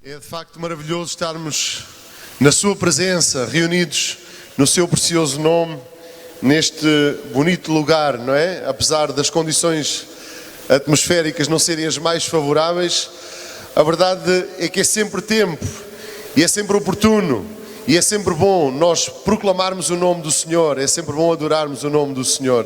É de facto maravilhoso estarmos na sua presença, reunidos no seu precioso nome, neste bonito lugar, não é? Apesar das condições atmosféricas não serem as mais favoráveis, a verdade é que é sempre tempo, e é sempre oportuno, e é sempre bom nós proclamarmos o nome do Senhor, é sempre bom adorarmos o nome do Senhor.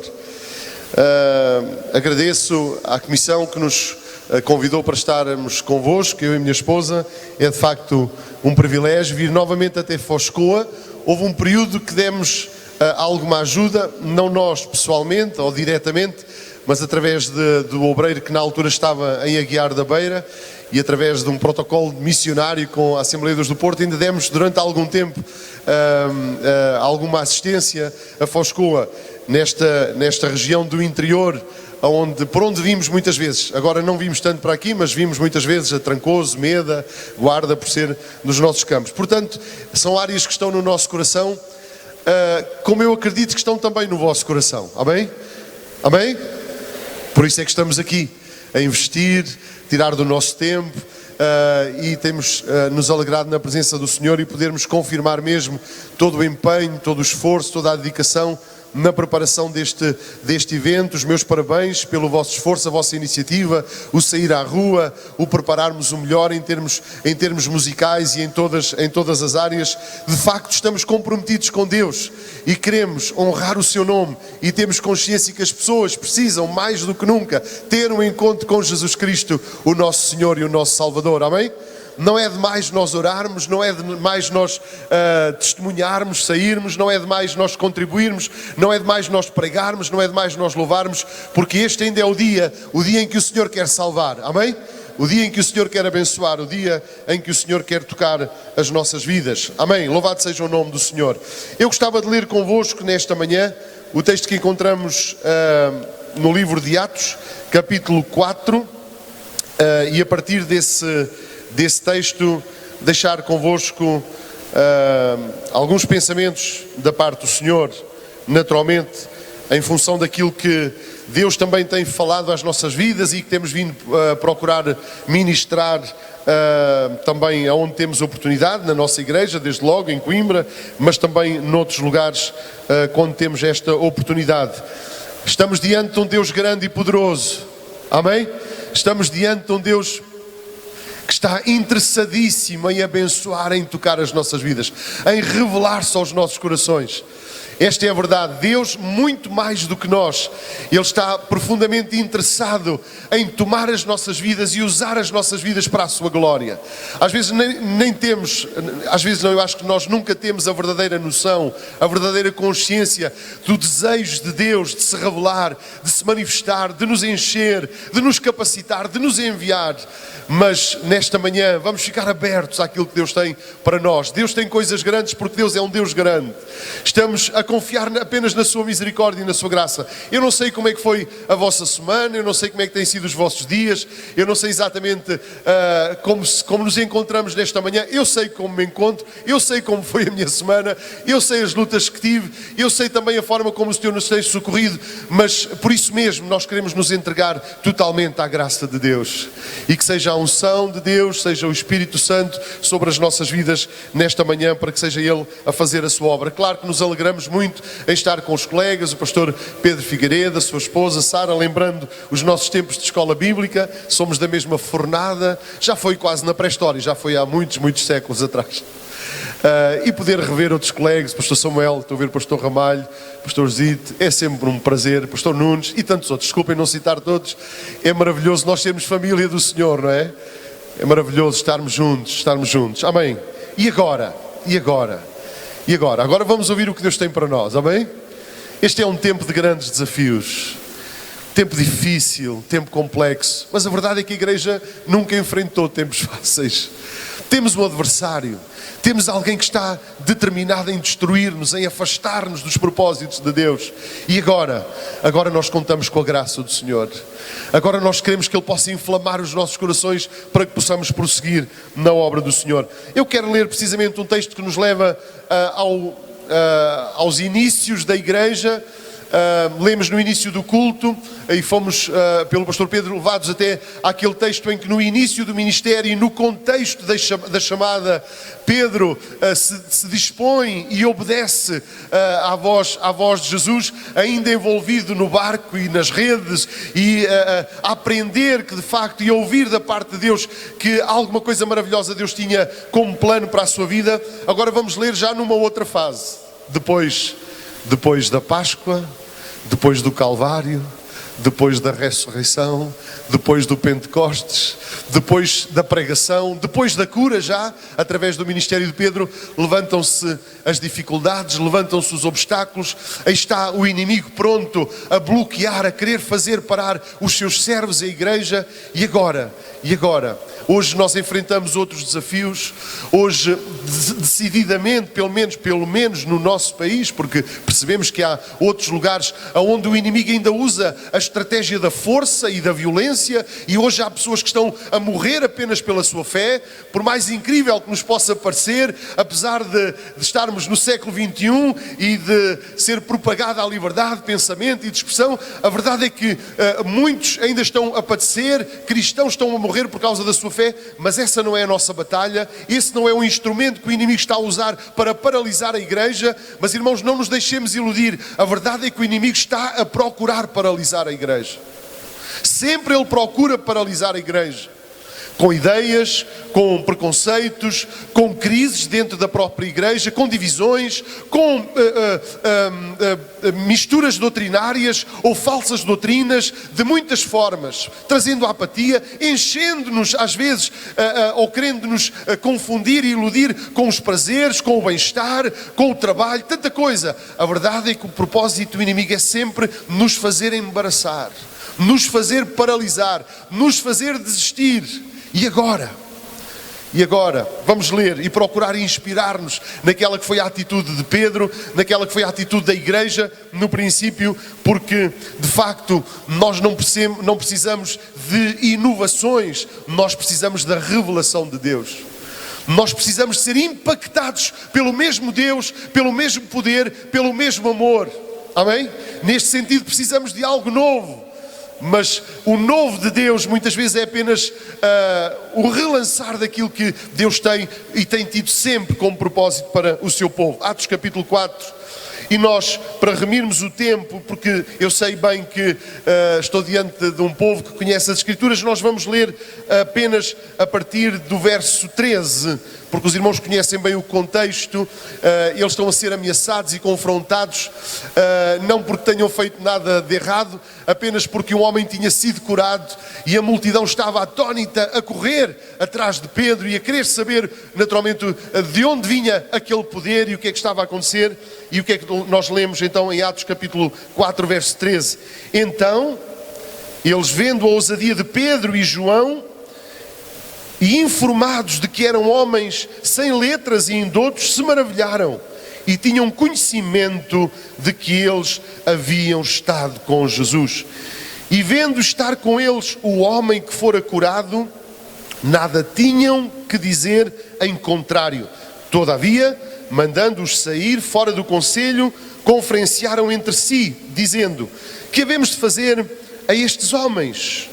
Agradeço à Comissão que nos convidou para estarmos convosco, eu e a minha esposa. É de facto um privilégio vir novamente até Foscoa. Houve um período que demos alguma ajuda, não nós pessoalmente ou diretamente, mas através do obreiro que na altura estava em Aguiar da Beira, e através de um protocolo missionário com a Assembleia de Deus do Porto, ainda demos durante algum tempo alguma assistência a Foscoa, nesta região do interior, por onde vimos muitas vezes. Agora não vimos tanto para aqui, mas vimos muitas vezes a Trancoso, Meda, Guarda, por ser dos nossos campos. Portanto, são áreas que estão no nosso coração, como eu acredito que estão também no vosso coração. Amém? Amém? Por isso é que estamos aqui, a investir, tirar do nosso tempo, e temos nos alegrado na presença do Senhor e podermos confirmar mesmo todo o empenho, todo o esforço, toda a dedicação na preparação deste evento. Os meus parabéns pelo vosso esforço, a vossa iniciativa, o sair à rua, o prepararmos o melhor em termos musicais e em todas as áreas. De facto, estamos comprometidos com Deus e queremos honrar o seu nome, e temos consciência que as pessoas precisam, mais do que nunca, ter um encontro com Jesus Cristo, o nosso Senhor e o nosso Salvador. Amém? Não é demais nós orarmos, não é demais nós testemunharmos, sairmos, não é demais nós contribuirmos, não é demais nós pregarmos, não é demais nós louvarmos, porque este ainda é o dia em que o Senhor quer salvar, amém? O dia em que o Senhor quer abençoar, o dia em que o Senhor quer tocar as nossas vidas, amém? Louvado seja o nome do Senhor. Eu gostava de ler convosco nesta manhã o texto que encontramos no livro de Atos, capítulo 4, e a partir desse texto deixar convosco alguns pensamentos da parte do Senhor, naturalmente em função daquilo que Deus também tem falado às nossas vidas e que temos vindo a procurar ministrar também aonde temos oportunidade, na nossa igreja, desde logo em Coimbra, mas também noutros lugares quando temos esta oportunidade. Estamos diante de um Deus grande e poderoso, amém? Estamos diante de um Deus que está interessadíssimo em abençoar, em tocar as nossas vidas, em revelar-se aos nossos corações. Esta é a verdade. Deus, muito mais do que nós, Ele está profundamente interessado em tomar as nossas vidas e usar as nossas vidas para a sua glória. Às vezes nem temos, às vezes não, eu acho que nós nunca temos a verdadeira noção, a verdadeira consciência do desejo de Deus de se revelar, de se manifestar, de nos encher, de nos capacitar, de nos enviar. Mas nesta manhã vamos ficar abertos àquilo que Deus tem para nós. Deus tem coisas grandes porque Deus é um Deus grande. Estamos a confiar apenas na sua misericórdia e na sua graça. Eu não sei como é que foi a vossa semana, eu não sei como é que têm sido os vossos dias, eu não sei exatamente como nos encontramos nesta manhã. Eu sei como me encontro, eu sei como foi a minha semana, eu sei as lutas que tive, eu sei também a forma como o Senhor nos tem socorrido, mas por isso mesmo nós queremos nos entregar totalmente à graça de Deus, e que seja a unção de Deus, seja o Espírito Santo sobre as nossas vidas nesta manhã, para que seja Ele a fazer a sua obra. Claro que nos alegramos muito em estar com os colegas, o pastor Pedro Figueiredo, a sua esposa Sara, lembrando os nossos tempos de escola bíblica. Somos da mesma fornada, já foi quase na pré-história, já foi há muitos séculos atrás. E poder rever outros colegas, pastor Samuel, estou a ver o pastor Ramalho, pastor Zito, é sempre um prazer, pastor Nunes e tantos outros, desculpem não citar todos. É maravilhoso nós sermos família do Senhor, não é? É maravilhoso estarmos juntos, amém? E agora? Agora vamos ouvir o que Deus tem para nós, amém? Este é um tempo de grandes desafios, tempo difícil, tempo complexo, mas a verdade é que a igreja nunca enfrentou tempos fáceis. Temos um adversário, temos alguém que está determinado em destruir-nos, em afastar-nos dos propósitos de Deus. E agora nós contamos com a graça do Senhor. Agora nós queremos que Ele possa inflamar os nossos corações para que possamos prosseguir na obra do Senhor. Eu quero ler precisamente um texto que nos leva aos inícios da igreja, lemos no início do culto e fomos pelo pastor Pedro levados até àquele texto em que no início do ministério e no contexto da chamada, Pedro se dispõe e obedece à voz de Jesus, ainda envolvido no barco e nas redes, e a aprender que de facto, e a ouvir da parte de Deus que alguma coisa maravilhosa Deus tinha como plano para a sua vida. Agora vamos ler já numa outra fase, depois da Páscoa, depois do Calvário, depois da ressurreição, depois do Pentecostes, depois da pregação, depois da cura já, através do ministério de Pedro, levantam-se as dificuldades, levantam-se os obstáculos, aí está o inimigo pronto a bloquear, a querer fazer parar os seus servos, a igreja. E agora? Hoje nós enfrentamos outros desafios, hoje decididamente, pelo menos no nosso país, porque percebemos que há outros lugares onde o inimigo ainda usa a estratégia da força e da violência, e hoje há pessoas que estão a morrer apenas pela sua fé, por mais incrível que nos possa parecer, apesar de estarmos no século XXI e de ser propagada a liberdade de pensamento e de expressão, a verdade é que muitos ainda estão a padecer, cristãos estão a morrer por causa da sua fé, mas essa não é a nossa batalha, esse não é o instrumento que o inimigo está a usar para paralisar a igreja. Mas irmãos, não nos deixemos iludir, a verdade é que o inimigo está a procurar paralisar a igreja, sempre ele procura paralisar a igreja, com ideias, com preconceitos, com crises dentro da própria igreja, com divisões, com misturas doutrinárias ou falsas doutrinas, de muitas formas, trazendo a apatia, enchendo-nos às vezes, ou querendo-nos confundir e iludir com os prazeres, com o bem-estar, com o trabalho, tanta coisa. A verdade é que o propósito do inimigo é sempre nos fazer embaraçar, nos fazer paralisar, nos fazer desistir. E agora, vamos ler e procurar inspirar-nos naquela que foi a atitude de Pedro, naquela que foi a atitude da igreja no princípio, porque de facto nós não precisamos de inovações, nós precisamos da revelação de Deus. Nós precisamos ser impactados pelo mesmo Deus, pelo mesmo poder, pelo mesmo amor. Amém? Neste sentido precisamos de algo novo. Mas o novo de Deus muitas vezes é apenas o relançar daquilo que Deus tem e tem tido sempre como propósito para o seu povo. Atos capítulo 4. E nós, para remirmos o tempo, porque eu sei bem que estou diante de um povo que conhece as Escrituras, nós vamos ler apenas a partir do verso 13, porque os irmãos conhecem bem o contexto. Eles estão a ser ameaçados e confrontados, não porque tenham feito nada de errado, apenas porque um homem tinha sido curado e a multidão estava atónita a correr atrás de Pedro e a querer saber naturalmente de onde vinha aquele poder e o que é que estava a acontecer. E o que é que nós lemos então em Atos capítulo 4 verso 13? Então eles, vendo a ousadia de Pedro e João e informados de que eram homens sem letras e indoutos, se maravilharam e tinham conhecimento de que eles haviam estado com Jesus. E vendo estar com eles o homem que fora curado, nada tinham que dizer em contrário. Todavia, mandando-os sair fora do conselho, conferenciaram entre si, dizendo: que havemos de fazer a estes homens?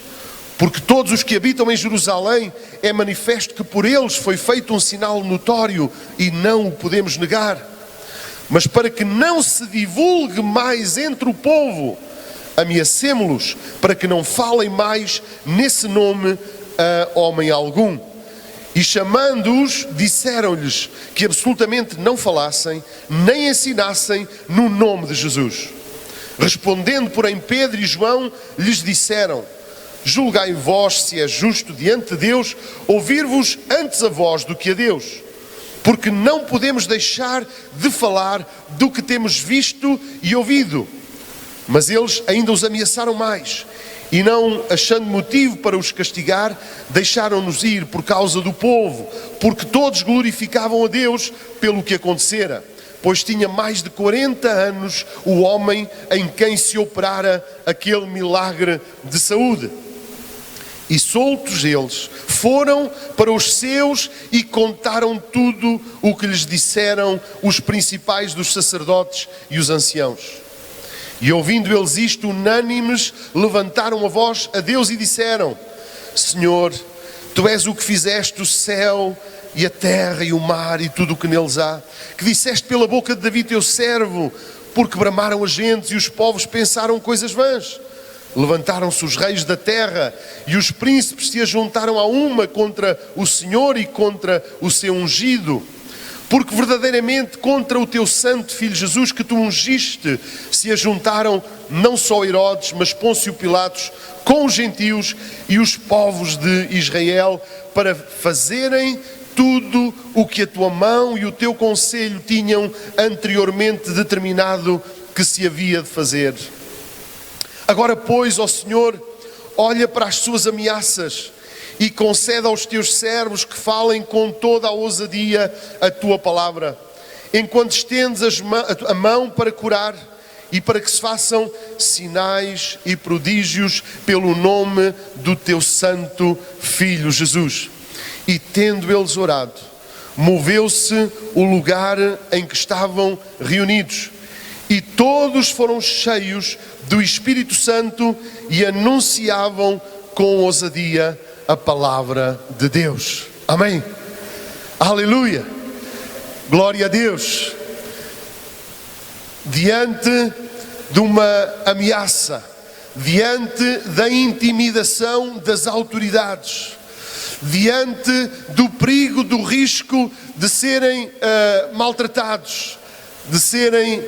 Porque todos os que habitam em Jerusalém é manifesto que por eles foi feito um sinal notório e não o podemos negar. Mas para que não se divulgue mais entre o povo, ameacemo-los para que não falem mais nesse nome a homem algum. E chamando-os, disseram-lhes que absolutamente não falassem, nem ensinassem no nome de Jesus. Respondendo, porém, Pedro e João lhes disseram: julgai vós se é justo diante de Deus ouvir-vos antes a vós do que a Deus, porque não podemos deixar de falar do que temos visto e ouvido. Mas eles ainda os ameaçaram mais, e não achando motivo para os castigar, deixaram-nos ir por causa do povo, porque todos glorificavam a Deus pelo que acontecera, pois tinha mais de 40 anos o homem em quem se operara aquele milagre de saúde. E soltos eles, foram para os seus e contaram tudo o que lhes disseram os principais dos sacerdotes e os anciãos. E ouvindo eles isto, unânimes, levantaram a voz a Deus e disseram: Senhor, Tu és o que fizeste o céu e a terra e o mar e tudo o que neles há, que disseste pela boca de Davi teu servo, porque bramaram as gentes e os povos pensaram coisas vãs. Levantaram-se os reis da terra e os príncipes se ajuntaram a uma contra o Senhor e contra o seu ungido. Porque verdadeiramente contra o teu santo Filho Jesus que tu ungiste se ajuntaram não só Herodes, mas Pôncio Pilatos com os gentios e os povos de Israel para fazerem tudo o que a tua mão e o teu conselho tinham anteriormente determinado que se havia de fazer. Agora, pois, ó Senhor, olha para as suas ameaças e concede aos teus servos que falem com toda a ousadia a tua palavra, enquanto estendes a mão para curar e para que se façam sinais e prodígios pelo nome do teu santo Filho Jesus. E tendo eles orado, moveu-se o lugar em que estavam reunidos, e todos foram cheios do Espírito Santo e anunciavam com ousadia a palavra de Deus. Amém? Aleluia! Glória a Deus! Diante de uma ameaça, diante da intimidação das autoridades, diante do perigo, do risco de serem maltratados, de serem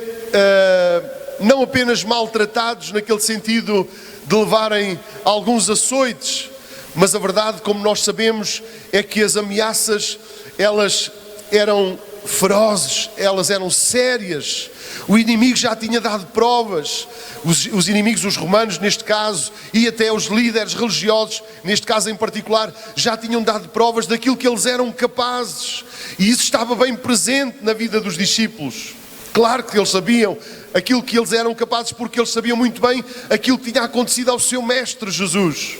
não apenas maltratados naquele sentido de levarem alguns açoites, mas a verdade, como nós sabemos, é que as ameaças, elas eram ferozes, elas eram sérias. O inimigo já tinha dado provas, os inimigos, os romanos neste caso, e até os líderes religiosos, neste caso em particular, já tinham dado provas daquilo que eles eram capazes, e isso estava bem presente na vida dos discípulos. Claro que eles sabiam aquilo que eles eram capazes, porque eles sabiam muito bem aquilo que tinha acontecido ao seu mestre Jesus.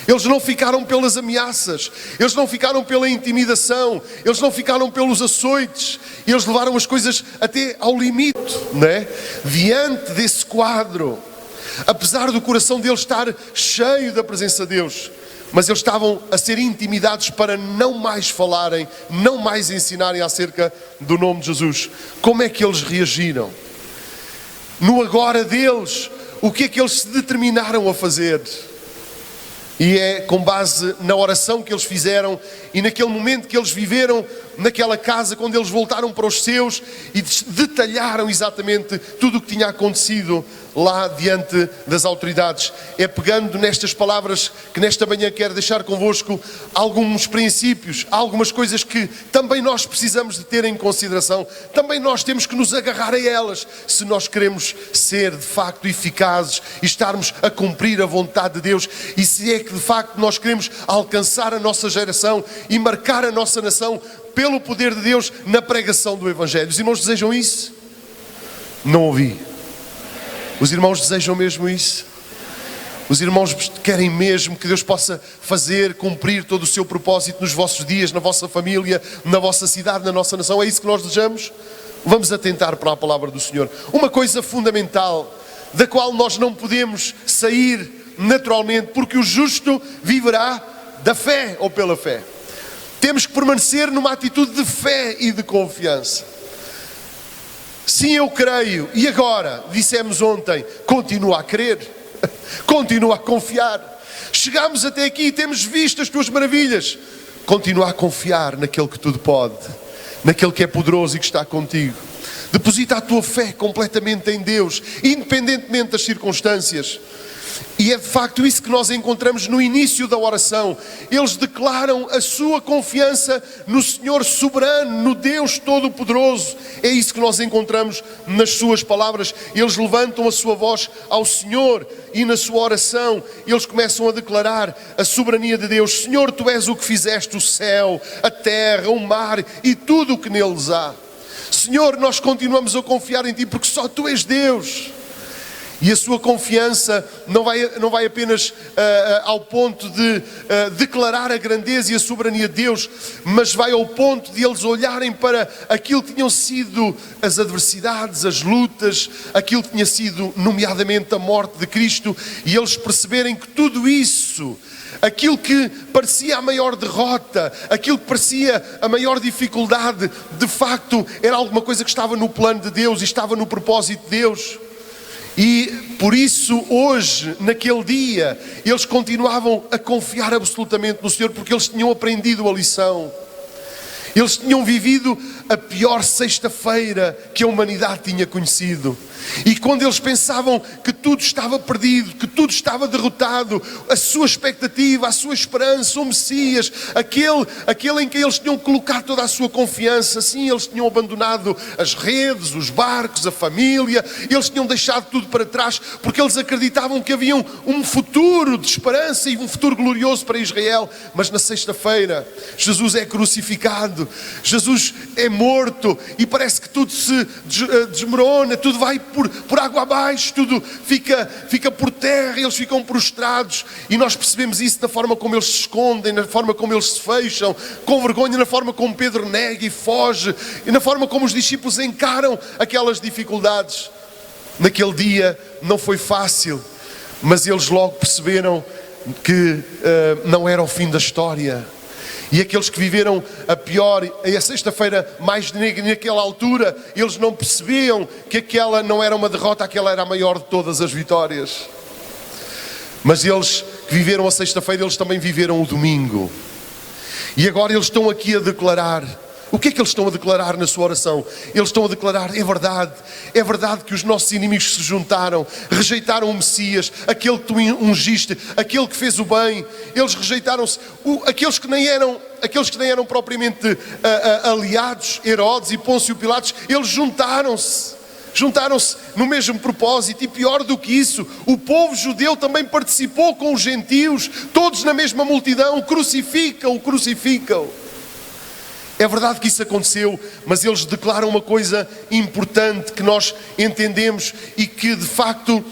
Eles não ficaram pelas ameaças, eles não ficaram pela intimidação, eles não ficaram pelos açoites, eles levaram as coisas até ao limite, não é? Diante desse quadro, apesar do coração deles estar cheio da presença de Deus, mas eles estavam a ser intimidados para não mais falarem, não mais ensinarem acerca do nome de Jesus. Como é que eles reagiram? No agora deles, o que é que eles se determinaram a fazer? E é com base na oração que eles fizeram e naquele momento que eles viveram naquela casa, quando eles voltaram para os seus e detalharam exatamente tudo o que tinha acontecido lá diante das autoridades. É pegando nestas palavras que nesta manhã quero deixar convosco alguns princípios, algumas coisas que também nós precisamos de ter em consideração. Também nós temos que nos agarrar a elas se nós queremos ser de facto eficazes e estarmos a cumprir a vontade de Deus, e se é que de facto nós queremos alcançar a nossa geração e marcar a nossa nação pelo poder de Deus na pregação do Evangelho. Os irmãos desejam isso? Não ouvi. Os irmãos desejam mesmo isso? Os irmãos querem mesmo que Deus possa fazer, cumprir todo o seu propósito nos vossos dias, na vossa família, na vossa cidade, na nossa nação? É isso que nós desejamos? Vamos atentar para a palavra do Senhor. Uma coisa fundamental, da qual nós não podemos sair naturalmente, porque o justo viverá da fé ou pela fé. Temos que permanecer numa atitude de fé e de confiança. Sim, eu creio. E agora? Dissemos ontem, continua a crer. Continua a confiar. Chegámos até aqui e temos visto as tuas maravilhas. Continua a confiar naquele que tudo pode, naquele que é poderoso e que está contigo. Deposita a tua fé completamente em Deus, independentemente das circunstâncias. E é de facto isso que nós encontramos no início da oração. Eles declaram a sua confiança no Senhor soberano, no Deus todo-poderoso. É isso que nós encontramos nas suas palavras. Eles levantam a sua voz ao Senhor e na sua oração eles começam a declarar a soberania de Deus. Senhor, Tu és o que fizeste o céu, a terra, o mar e tudo o que neles há. Senhor, nós continuamos a confiar em Ti porque só Tu és Deus. E a sua confiança não vai apenas ao ponto de declarar a grandeza e a soberania de Deus, mas vai ao ponto de eles olharem para aquilo que tinham sido as adversidades, as lutas, aquilo que tinha sido nomeadamente a morte de Cristo, e eles perceberem que tudo isso, aquilo que parecia a maior derrota, aquilo que parecia a maior dificuldade, de facto era alguma coisa que estava no plano de Deus e estava no propósito de Deus. E por isso hoje, naquele dia, eles continuavam a confiar absolutamente no Senhor, porque eles tinham aprendido a lição. Eles tinham vivido a pior sexta-feira que a humanidade tinha conhecido. E quando eles pensavam que tudo estava perdido, que tudo estava derrotado, a sua expectativa, a sua esperança, o Messias, aquele em que eles tinham colocado toda a sua confiança, sim, eles tinham abandonado as redes, os barcos, a família, eles tinham deixado tudo para trás, porque eles acreditavam que havia um futuro de esperança e um futuro glorioso para Israel. Mas na sexta-feira, Jesus é crucificado, Jesus é morto, e parece que tudo se desmorona, tudo vai por água abaixo, tudo fica por terra, eles ficam prostrados, e nós percebemos isso na forma como eles se escondem, na forma como eles se fecham, com vergonha, na forma como Pedro nega e foge, e na forma como os discípulos encaram aquelas dificuldades. Naquele dia não foi fácil, mas eles logo perceberam que não era o fim da história. E aqueles que viveram a sexta-feira mais negra naquela altura, eles não percebiam que aquela não era uma derrota, aquela era a maior de todas as vitórias. Mas eles que viveram a sexta-feira, eles também viveram o domingo. E agora eles estão aqui a declarar. O que é que eles estão a declarar na sua oração? Eles estão a declarar: é verdade que os nossos inimigos se juntaram, rejeitaram o Messias, aquele que tu ungiste, aquele que fez o bem. Eles rejeitaram-se, aqueles que nem eram propriamente aliados, Herodes e Pôncio Pilatos, eles juntaram-se no mesmo propósito. E pior do que isso, o povo judeu também participou com os gentios, todos na mesma multidão, crucificam. É verdade que isso aconteceu, mas eles declaram uma coisa importante que nós entendemos e que de facto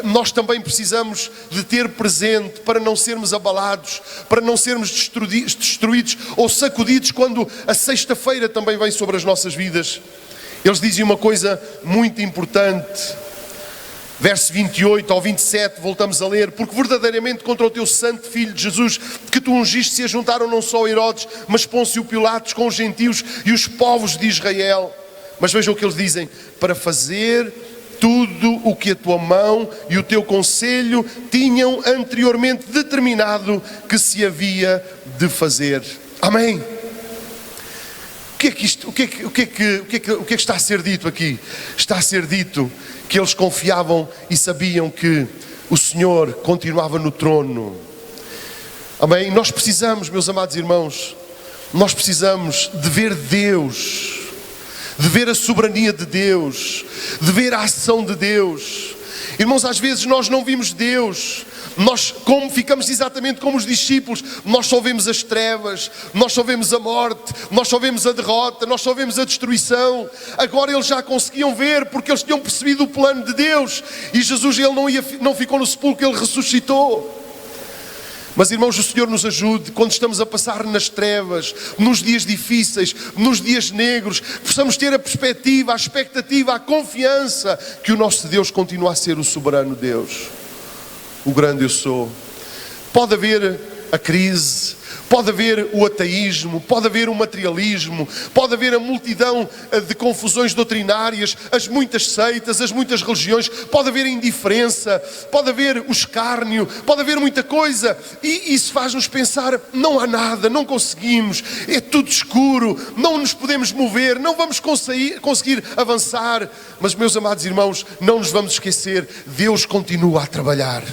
nós também precisamos de ter presente para não sermos abalados, para não sermos destruídos ou sacudidos quando a sexta-feira também vem sobre as nossas vidas. Eles dizem uma coisa muito importante. Verso 28 ao 27, voltamos a ler: porque verdadeiramente contra o teu santo filho de Jesus, que tu ungiste, se ajuntaram não só Herodes, mas Pôncio Pilatos com os gentios e os povos de Israel. Mas vejam o que eles dizem: para fazer tudo o que a tua mão e o teu conselho tinham anteriormente determinado que se havia de fazer. Amém. O que é que está a ser dito aqui? Está a ser dito que eles confiavam e sabiam que o Senhor continuava no trono. Amém? Nós precisamos, meus amados irmãos, nós precisamos de ver Deus, de ver a soberania de Deus, de ver a ação de Deus. Irmãos, às vezes nós não vimos Deus. Nós, como ficamos exatamente como os discípulos, nós só vemos as trevas, nós só vemos a morte, nós só vemos a derrota, nós só vemos a destruição. Agora eles já conseguiam ver, porque eles tinham percebido o plano de Deus. E Jesus, ele não ficou no sepulcro, ele ressuscitou. Mas irmãos, o Senhor nos ajude quando estamos a passar nas trevas, nos dias difíceis, nos dias negros, possamos ter a perspectiva, a expectativa, a confiança que o nosso Deus continua a ser o soberano Deus, o grande eu sou. Pode haver a crise, pode haver o ateísmo, pode haver o materialismo, pode haver a multidão de confusões doutrinárias, as muitas seitas, as muitas religiões, pode haver a indiferença, pode haver o escárnio, pode haver muita coisa, e isso faz-nos pensar: não há nada, não conseguimos, é tudo escuro, não nos podemos mover, não vamos conseguir avançar. Mas, meus amados irmãos, não nos vamos esquecer, Deus continua a trabalhar.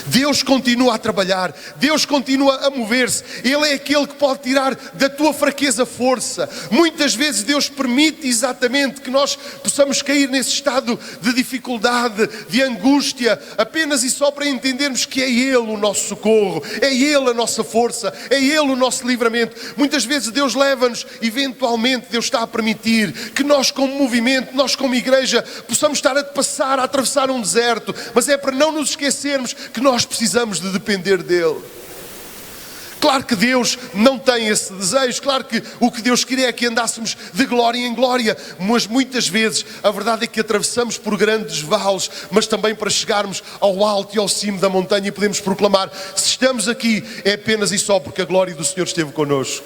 Deus continua a trabalhar, Deus continua a mover-se. Ele é aquele que pode tirar da tua fraqueza força. Muitas vezes Deus permite exatamente que nós possamos cair nesse estado de dificuldade, de angústia, apenas e só para entendermos que é Ele o nosso socorro, é Ele a nossa força, é Ele o nosso livramento. Muitas vezes Deus leva-nos, eventualmente Deus está a permitir que nós como movimento, nós como igreja, possamos estar a atravessar um deserto, mas é para não nos esquecermos que nós precisamos de depender dEle. Claro que Deus não tem esse desejo, claro que o que Deus queria é que andássemos de glória em glória, mas muitas vezes a verdade é que atravessamos por grandes vales, mas também para chegarmos ao alto e ao cimo da montanha e podemos proclamar: se estamos aqui é apenas e só porque a glória do Senhor esteve connosco.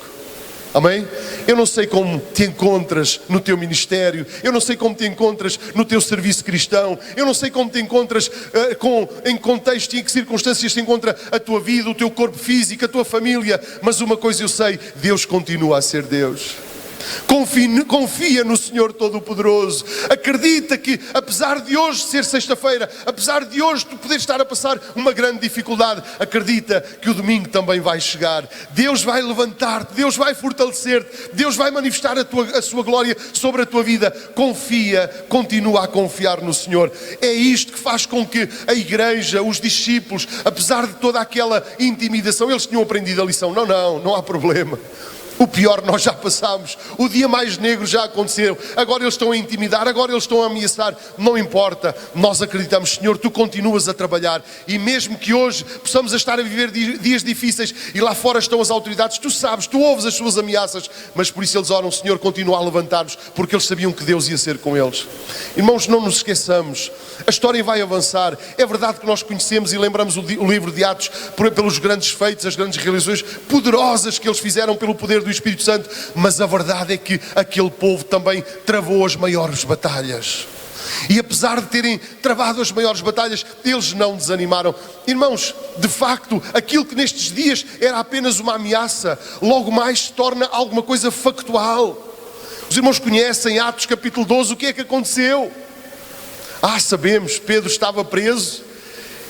Amém? Eu não sei como te encontras no teu ministério, eu não sei como te encontras no teu serviço cristão, eu não sei como te encontras em contexto e em que circunstâncias se encontra a tua vida, o teu corpo físico, a tua família, mas uma coisa eu sei: Deus continua a ser Deus. Confia no Senhor Todo-Poderoso. Acredita que apesar de hoje ser sexta-feira, apesar de hoje tu poderes estar a passar uma grande dificuldade, acredita que o domingo também vai chegar. Deus vai levantar-te, Deus vai fortalecer-te, Deus vai manifestar a sua glória sobre a tua vida. Confia, continua a confiar no Senhor. É isto que faz com que a igreja, os discípulos, apesar de toda aquela intimidação, eles tinham aprendido a lição. Não há problema. O pior nós já passámos, o dia mais negro já aconteceu, agora eles estão a intimidar, agora eles estão a ameaçar, não importa, nós acreditamos: Senhor, Tu continuas a trabalhar, e mesmo que hoje possamos estar a viver dias difíceis e lá fora estão as autoridades, Tu sabes, Tu ouves as suas ameaças, mas por isso eles oram: Senhor, continua a levantar-nos, porque eles sabiam que Deus ia ser com eles. Irmãos, não nos esqueçamos, a história vai avançar. É verdade que nós conhecemos e lembramos o livro de Atos pelos grandes feitos, as grandes realizações poderosas que eles fizeram pelo poder do Espírito Santo, mas a verdade é que aquele povo também travou as maiores batalhas. E apesar de terem travado as maiores batalhas, eles não desanimaram. Irmãos, de facto, aquilo que nestes dias era apenas uma ameaça, logo mais se torna alguma coisa factual. Os irmãos conhecem Atos capítulo 12, o que é que aconteceu? Sabemos, Pedro estava preso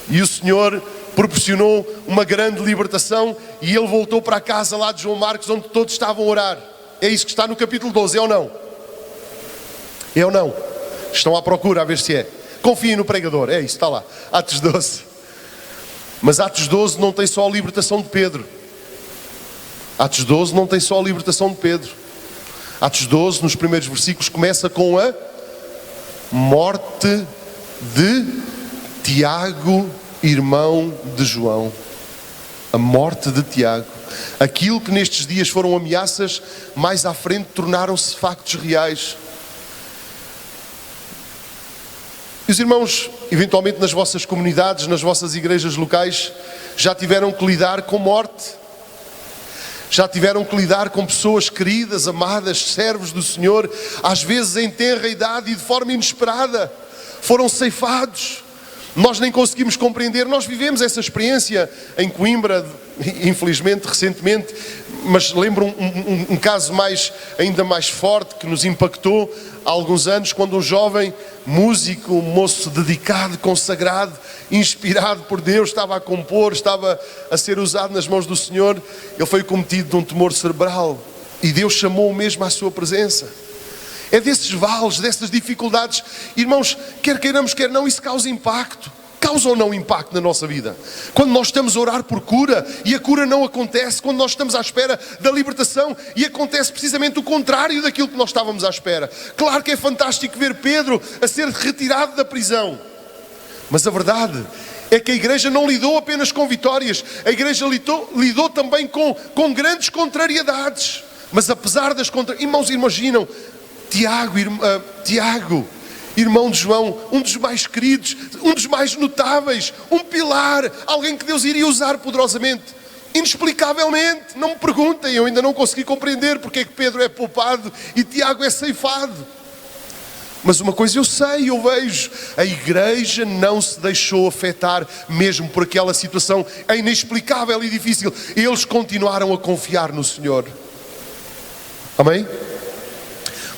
e o Senhor proporcionou uma grande libertação e ele voltou para a casa lá de João Marcos, onde todos estavam a orar. É isso que está no capítulo 12, é ou não? É ou não? Estão à procura a ver se é. Confiem no pregador, é isso, está lá, Atos 12. Mas Atos 12 não tem só a libertação de Pedro. Atos 12 não tem só a libertação de Pedro. Atos 12, nos primeiros versículos, começa com a morte de Tiago, irmão de João. A morte de Tiago. Aquilo que nestes dias foram ameaças, mais à frente tornaram-se factos reais. E os irmãos, eventualmente nas vossas comunidades, nas vossas igrejas locais, já tiveram que lidar com morte. Já tiveram que lidar com pessoas queridas, amadas, servos do Senhor, às vezes em tenra idade e de forma inesperada, foram ceifados. Nós nem conseguimos compreender. Nós vivemos essa experiência em Coimbra, infelizmente, recentemente, mas lembro um caso ainda mais forte que nos impactou há alguns anos, quando um jovem músico, um moço dedicado, consagrado, inspirado por Deus, estava a compor, estava a ser usado nas mãos do Senhor. Ele foi cometido de um tumor cerebral e Deus chamou-o mesmo à sua presença. É desses vales, dessas dificuldades, irmãos, quer queiramos, quer não, isso causa impacto. Causa ou não impacto na nossa vida? Quando nós estamos a orar por cura e a cura não acontece, quando nós estamos à espera da libertação e acontece precisamente o contrário daquilo que nós estávamos à espera. Claro que é fantástico ver Pedro a ser retirado da prisão, mas a verdade é que a igreja não lidou apenas com vitórias, a igreja lidou também com grandes contrariedades. Mas apesar das contrariedades, irmãos, imaginam Tiago, irmão de João, um dos mais queridos, um dos mais notáveis, um pilar, alguém que Deus iria usar poderosamente, inexplicavelmente. Não me perguntem, eu ainda não consegui compreender porque é que Pedro é poupado e Tiago é ceifado. Mas uma coisa eu sei, eu vejo, a igreja não se deixou afetar mesmo por aquela situação inexplicável e difícil. Eles continuaram a confiar no Senhor. Amém?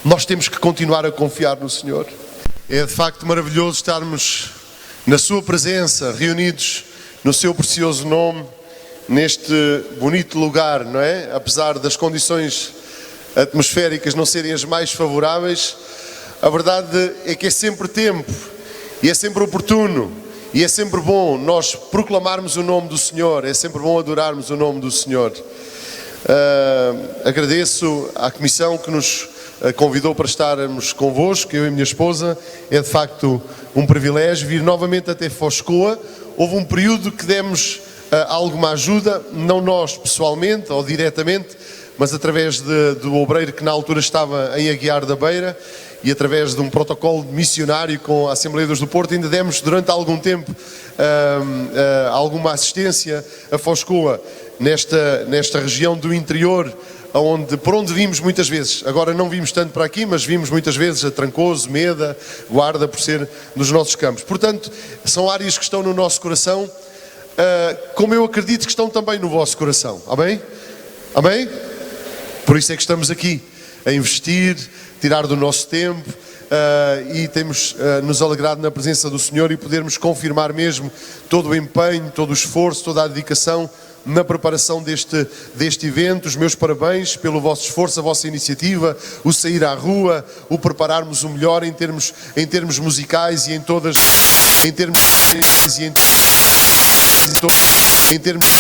Nós temos que continuar a confiar no Senhor. É de facto maravilhoso estarmos na sua presença, reunidos no seu precioso nome, neste bonito lugar, não é? Apesar das condições atmosféricas não serem as mais favoráveis, a verdade é que é sempre tempo e é sempre oportuno e é sempre bom nós proclamarmos o nome do Senhor, é sempre bom adorarmos o nome do Senhor. Agradeço à Comissão que nos convidou para estarmos convosco, eu e minha esposa. É de facto um privilégio vir novamente até Foscoa. Houve um período que demos alguma ajuda, não nós pessoalmente ou diretamente, mas através do obreiro que na altura estava em Aguiar da Beira e através de um protocolo missionário com a Assembleia de Deus do Porto, ainda demos durante algum tempo alguma assistência a Foscoa nesta região do interior, por onde vimos muitas vezes. Agora não vimos tanto para aqui, mas vimos muitas vezes a Trancoso, Meda, Guarda, por ser dos nossos campos. Portanto, são áreas que estão no nosso coração, como eu acredito que estão também no vosso coração. Amém? Amém? Por isso é que estamos aqui, a investir, tirar do nosso tempo, e temos nos alegrado na presença do Senhor e podermos confirmar mesmo todo o empenho, todo o esforço, toda a dedicação na preparação deste evento. Os meus parabéns pelo vosso esforço, a vossa iniciativa, o sair à rua, o prepararmos o melhor em termos musicais e em todas, em termos e em termos e em termos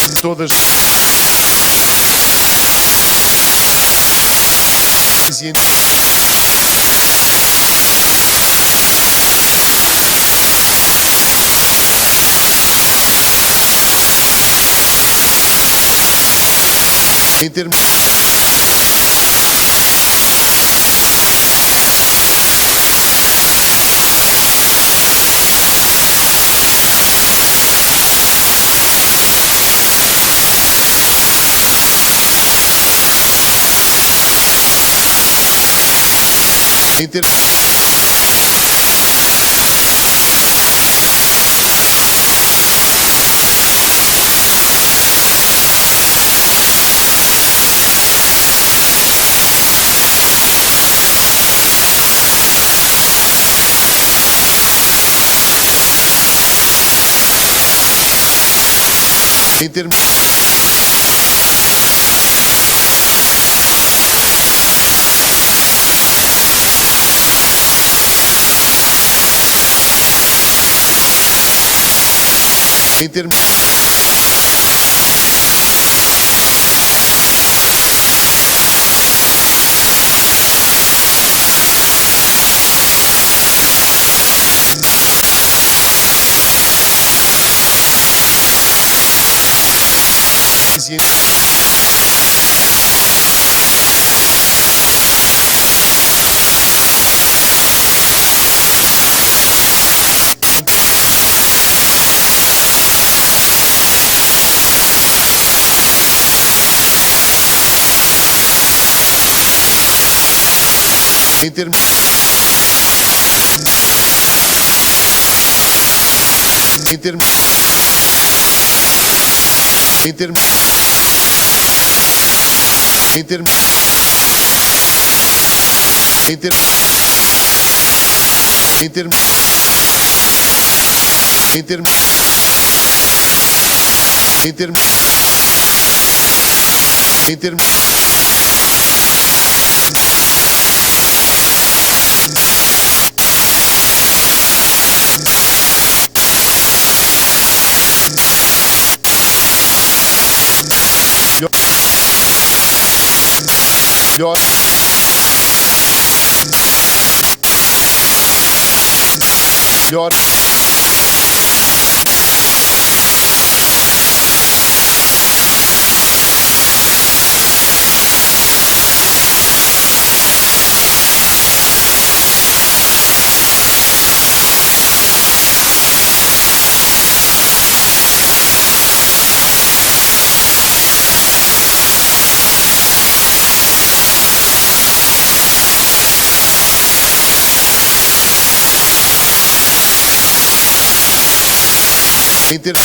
de todas em termos em termos em termos em termos em termos em termos em termos em termos em termos em termos em termos em termos em termos melhor melhor em termos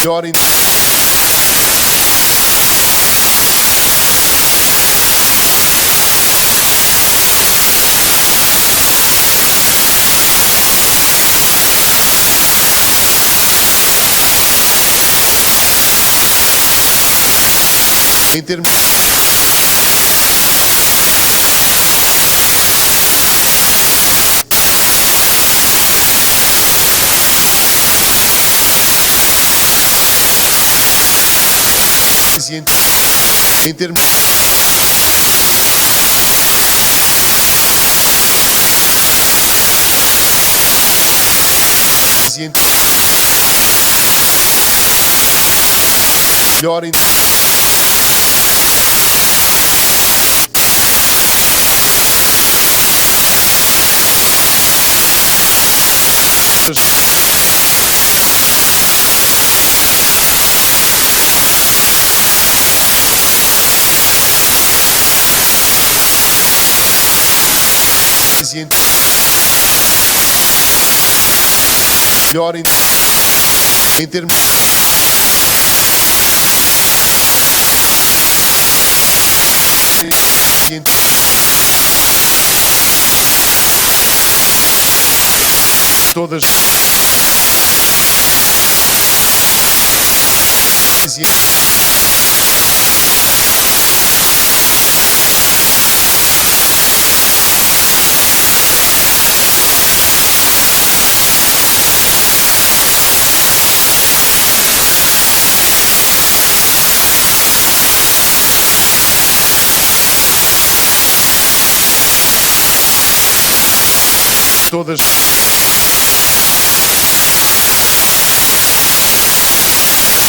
melhor em termos em termos melhor em melhor em termos todas todas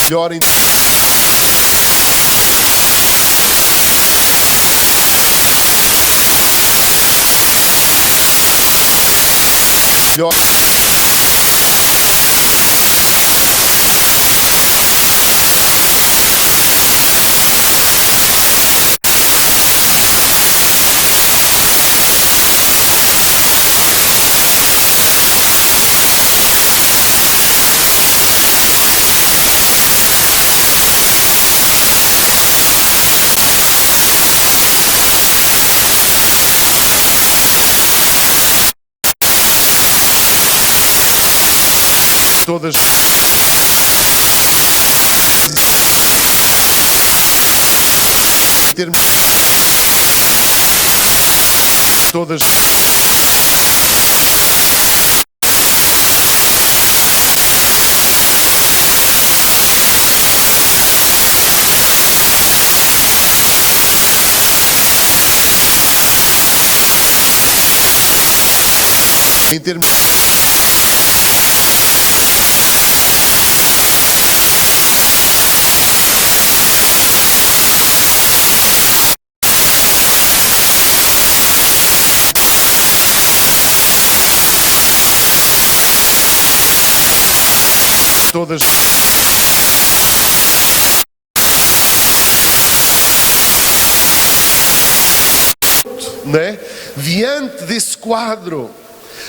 melhorem. Melhor. Todas em termos todas em termos todas né? Diante desse quadro,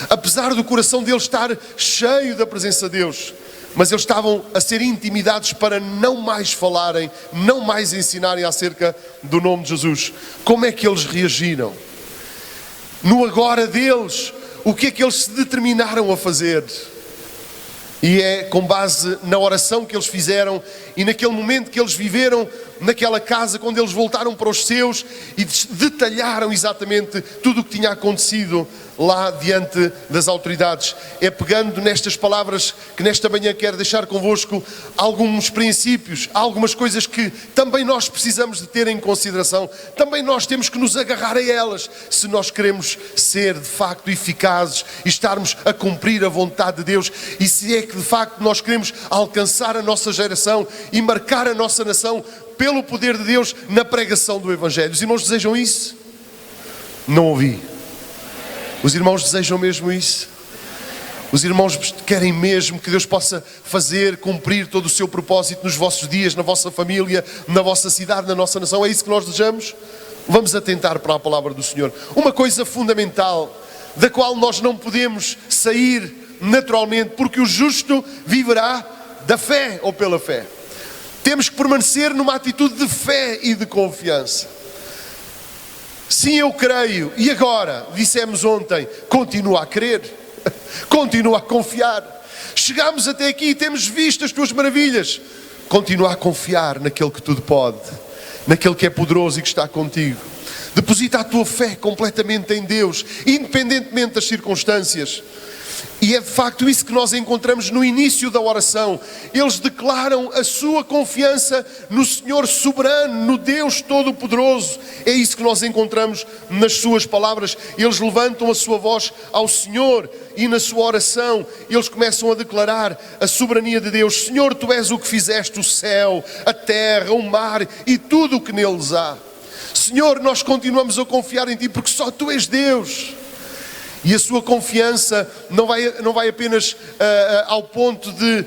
apesar do coração deles estar cheio da presença de Deus, mas eles estavam a ser intimidados para não mais falarem, não mais ensinarem acerca do nome de Jesus. Como é que eles reagiram? No agora deles, o que é que eles se determinaram a fazer? E é com base na oração que eles fizeram e naquele momento que eles viveram naquela casa, quando eles voltaram para os seus e detalharam exatamente tudo o que tinha acontecido lá diante das autoridades. É pegando nestas palavras que nesta manhã quero deixar convosco alguns princípios, algumas coisas que também nós precisamos de ter em consideração. Também nós temos que nos agarrar a elas se nós queremos ser de facto eficazes e estarmos a cumprir a vontade de Deus, e se é que de facto nós queremos alcançar a nossa geração e marcar a nossa nação pelo poder de Deus na pregação do Evangelho. Os irmãos desejam isso? Não ouvi. Os irmãos desejam mesmo isso? Os irmãos querem mesmo que Deus possa fazer, cumprir todo o seu propósito nos vossos dias, na vossa família, na vossa cidade, na nossa nação? É isso que nós desejamos? Vamos atentar para a palavra do Senhor. Uma coisa fundamental, da qual nós não podemos sair naturalmente, porque o justo viverá da fé ou pela fé. Temos que permanecer numa atitude de fé e de confiança. Sim, eu creio. E agora? Dissemos ontem, continua a crer. Continua a confiar. Chegámos até aqui e temos visto as tuas maravilhas. Continua a confiar naquele que tudo pode, naquele que é poderoso e que está contigo. Deposita a tua fé completamente em Deus, independentemente das circunstâncias. E é de facto isso que nós encontramos no início da oração. Eles declaram a sua confiança no Senhor soberano, no Deus todo-poderoso. É isso que nós encontramos nas suas palavras. Eles levantam a sua voz ao Senhor e na sua oração eles começam a declarar a soberania de Deus. Senhor, Tu és o que fizeste o céu, a terra, o mar e tudo o que neles há. Senhor, nós continuamos a confiar em Ti porque só Tu és Deus. E a sua confiança não vai apenas ao ponto de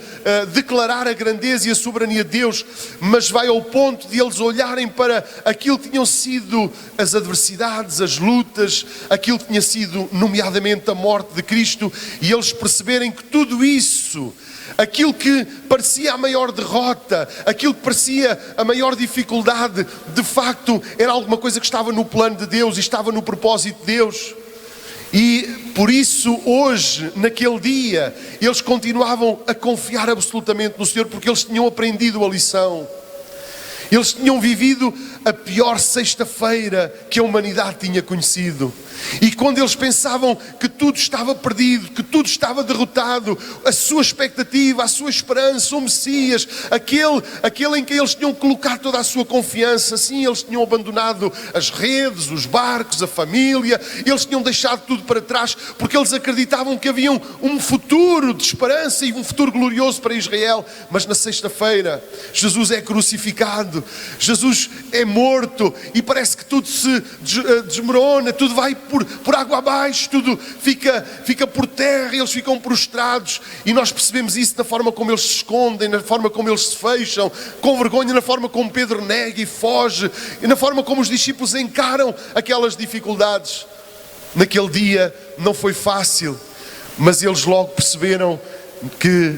declarar a grandeza e a soberania de Deus, mas vai ao ponto de eles olharem para aquilo que tinham sido as adversidades, as lutas, aquilo que tinha sido nomeadamente a morte de Cristo, e eles perceberem que tudo isso, aquilo que parecia a maior derrota, aquilo que parecia a maior dificuldade, de facto era alguma coisa que estava no plano de Deus e estava no propósito de Deus. E por isso hoje, naquele dia, eles continuavam a confiar absolutamente no Senhor, porque eles tinham aprendido a lição. Eles tinham vivido a pior sexta-feira que a humanidade tinha conhecido. E quando eles pensavam que tudo estava perdido, que tudo estava derrotado, a sua expectativa, a sua esperança, o Messias, aquele em que eles tinham colocado toda a sua confiança, sim, eles tinham abandonado as redes, os barcos, a família, eles tinham deixado tudo para trás, porque eles acreditavam que havia um futuro de esperança e um futuro glorioso para Israel. Mas na sexta-feira, Jesus é crucificado, Jesus é morto e parece que tudo se desmorona, tudo vai por água abaixo, tudo fica por terra, eles ficam prostrados, e nós percebemos isso na forma como eles se escondem, na forma como eles se fecham, com vergonha, na forma como Pedro nega e foge, e na forma como os discípulos encaram aquelas dificuldades. Naquele dia não foi fácil, mas eles logo perceberam que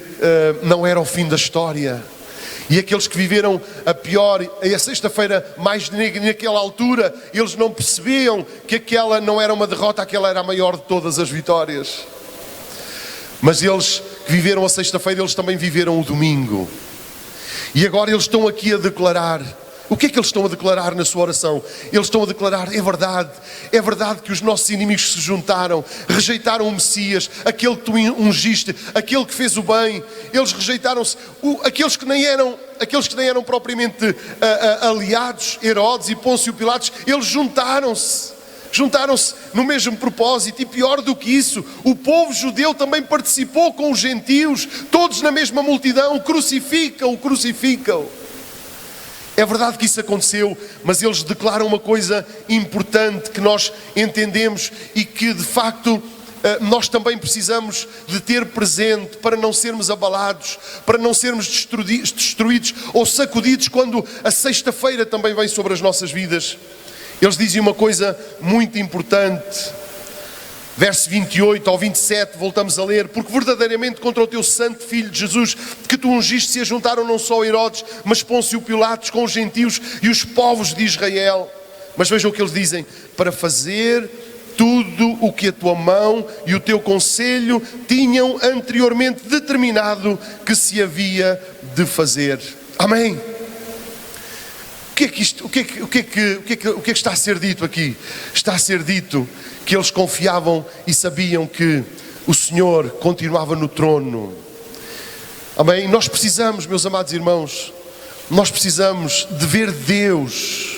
não era o fim da história. E aqueles que viveram a sexta-feira mais negra naquela altura, eles não percebiam que aquela não era uma derrota, aquela era a maior de todas as vitórias. Mas eles que viveram a sexta-feira, eles também viveram o domingo. E agora eles estão aqui a declarar. O que é que eles estão a declarar na sua oração? Eles estão a declarar: é verdade que os nossos inimigos se juntaram, rejeitaram o Messias, aquele que tu ungiste, aquele que fez o bem. Eles rejeitaram-se, aqueles que nem eram propriamente aliados, Herodes e Pôncio Pilatos, eles juntaram-se no mesmo propósito. E pior do que isso, o povo judeu também participou com os gentios, todos na mesma multidão: crucificam. É verdade que isso aconteceu, mas eles declaram uma coisa importante que nós entendemos e que de facto nós também precisamos de ter presente para não sermos abalados, para não sermos destruídos ou sacudidos quando a sexta-feira também vem sobre as nossas vidas. Eles dizem uma coisa muito importante. Verso 28 ao 27, voltamos a ler: porque verdadeiramente contra o teu santo Filho de Jesus, que tu ungiste, se ajuntaram não só Herodes, mas Pôncio Pilatos com os gentios e os povos de Israel. Mas vejam o que eles dizem: para fazer tudo o que a tua mão e o teu conselho tinham anteriormente determinado que se havia de fazer. Amém? O que é que está a ser dito aqui? Está a ser dito que eles confiavam e sabiam que o Senhor continuava no trono. Amém? Nós precisamos, meus amados irmãos, nós precisamos de ver Deus,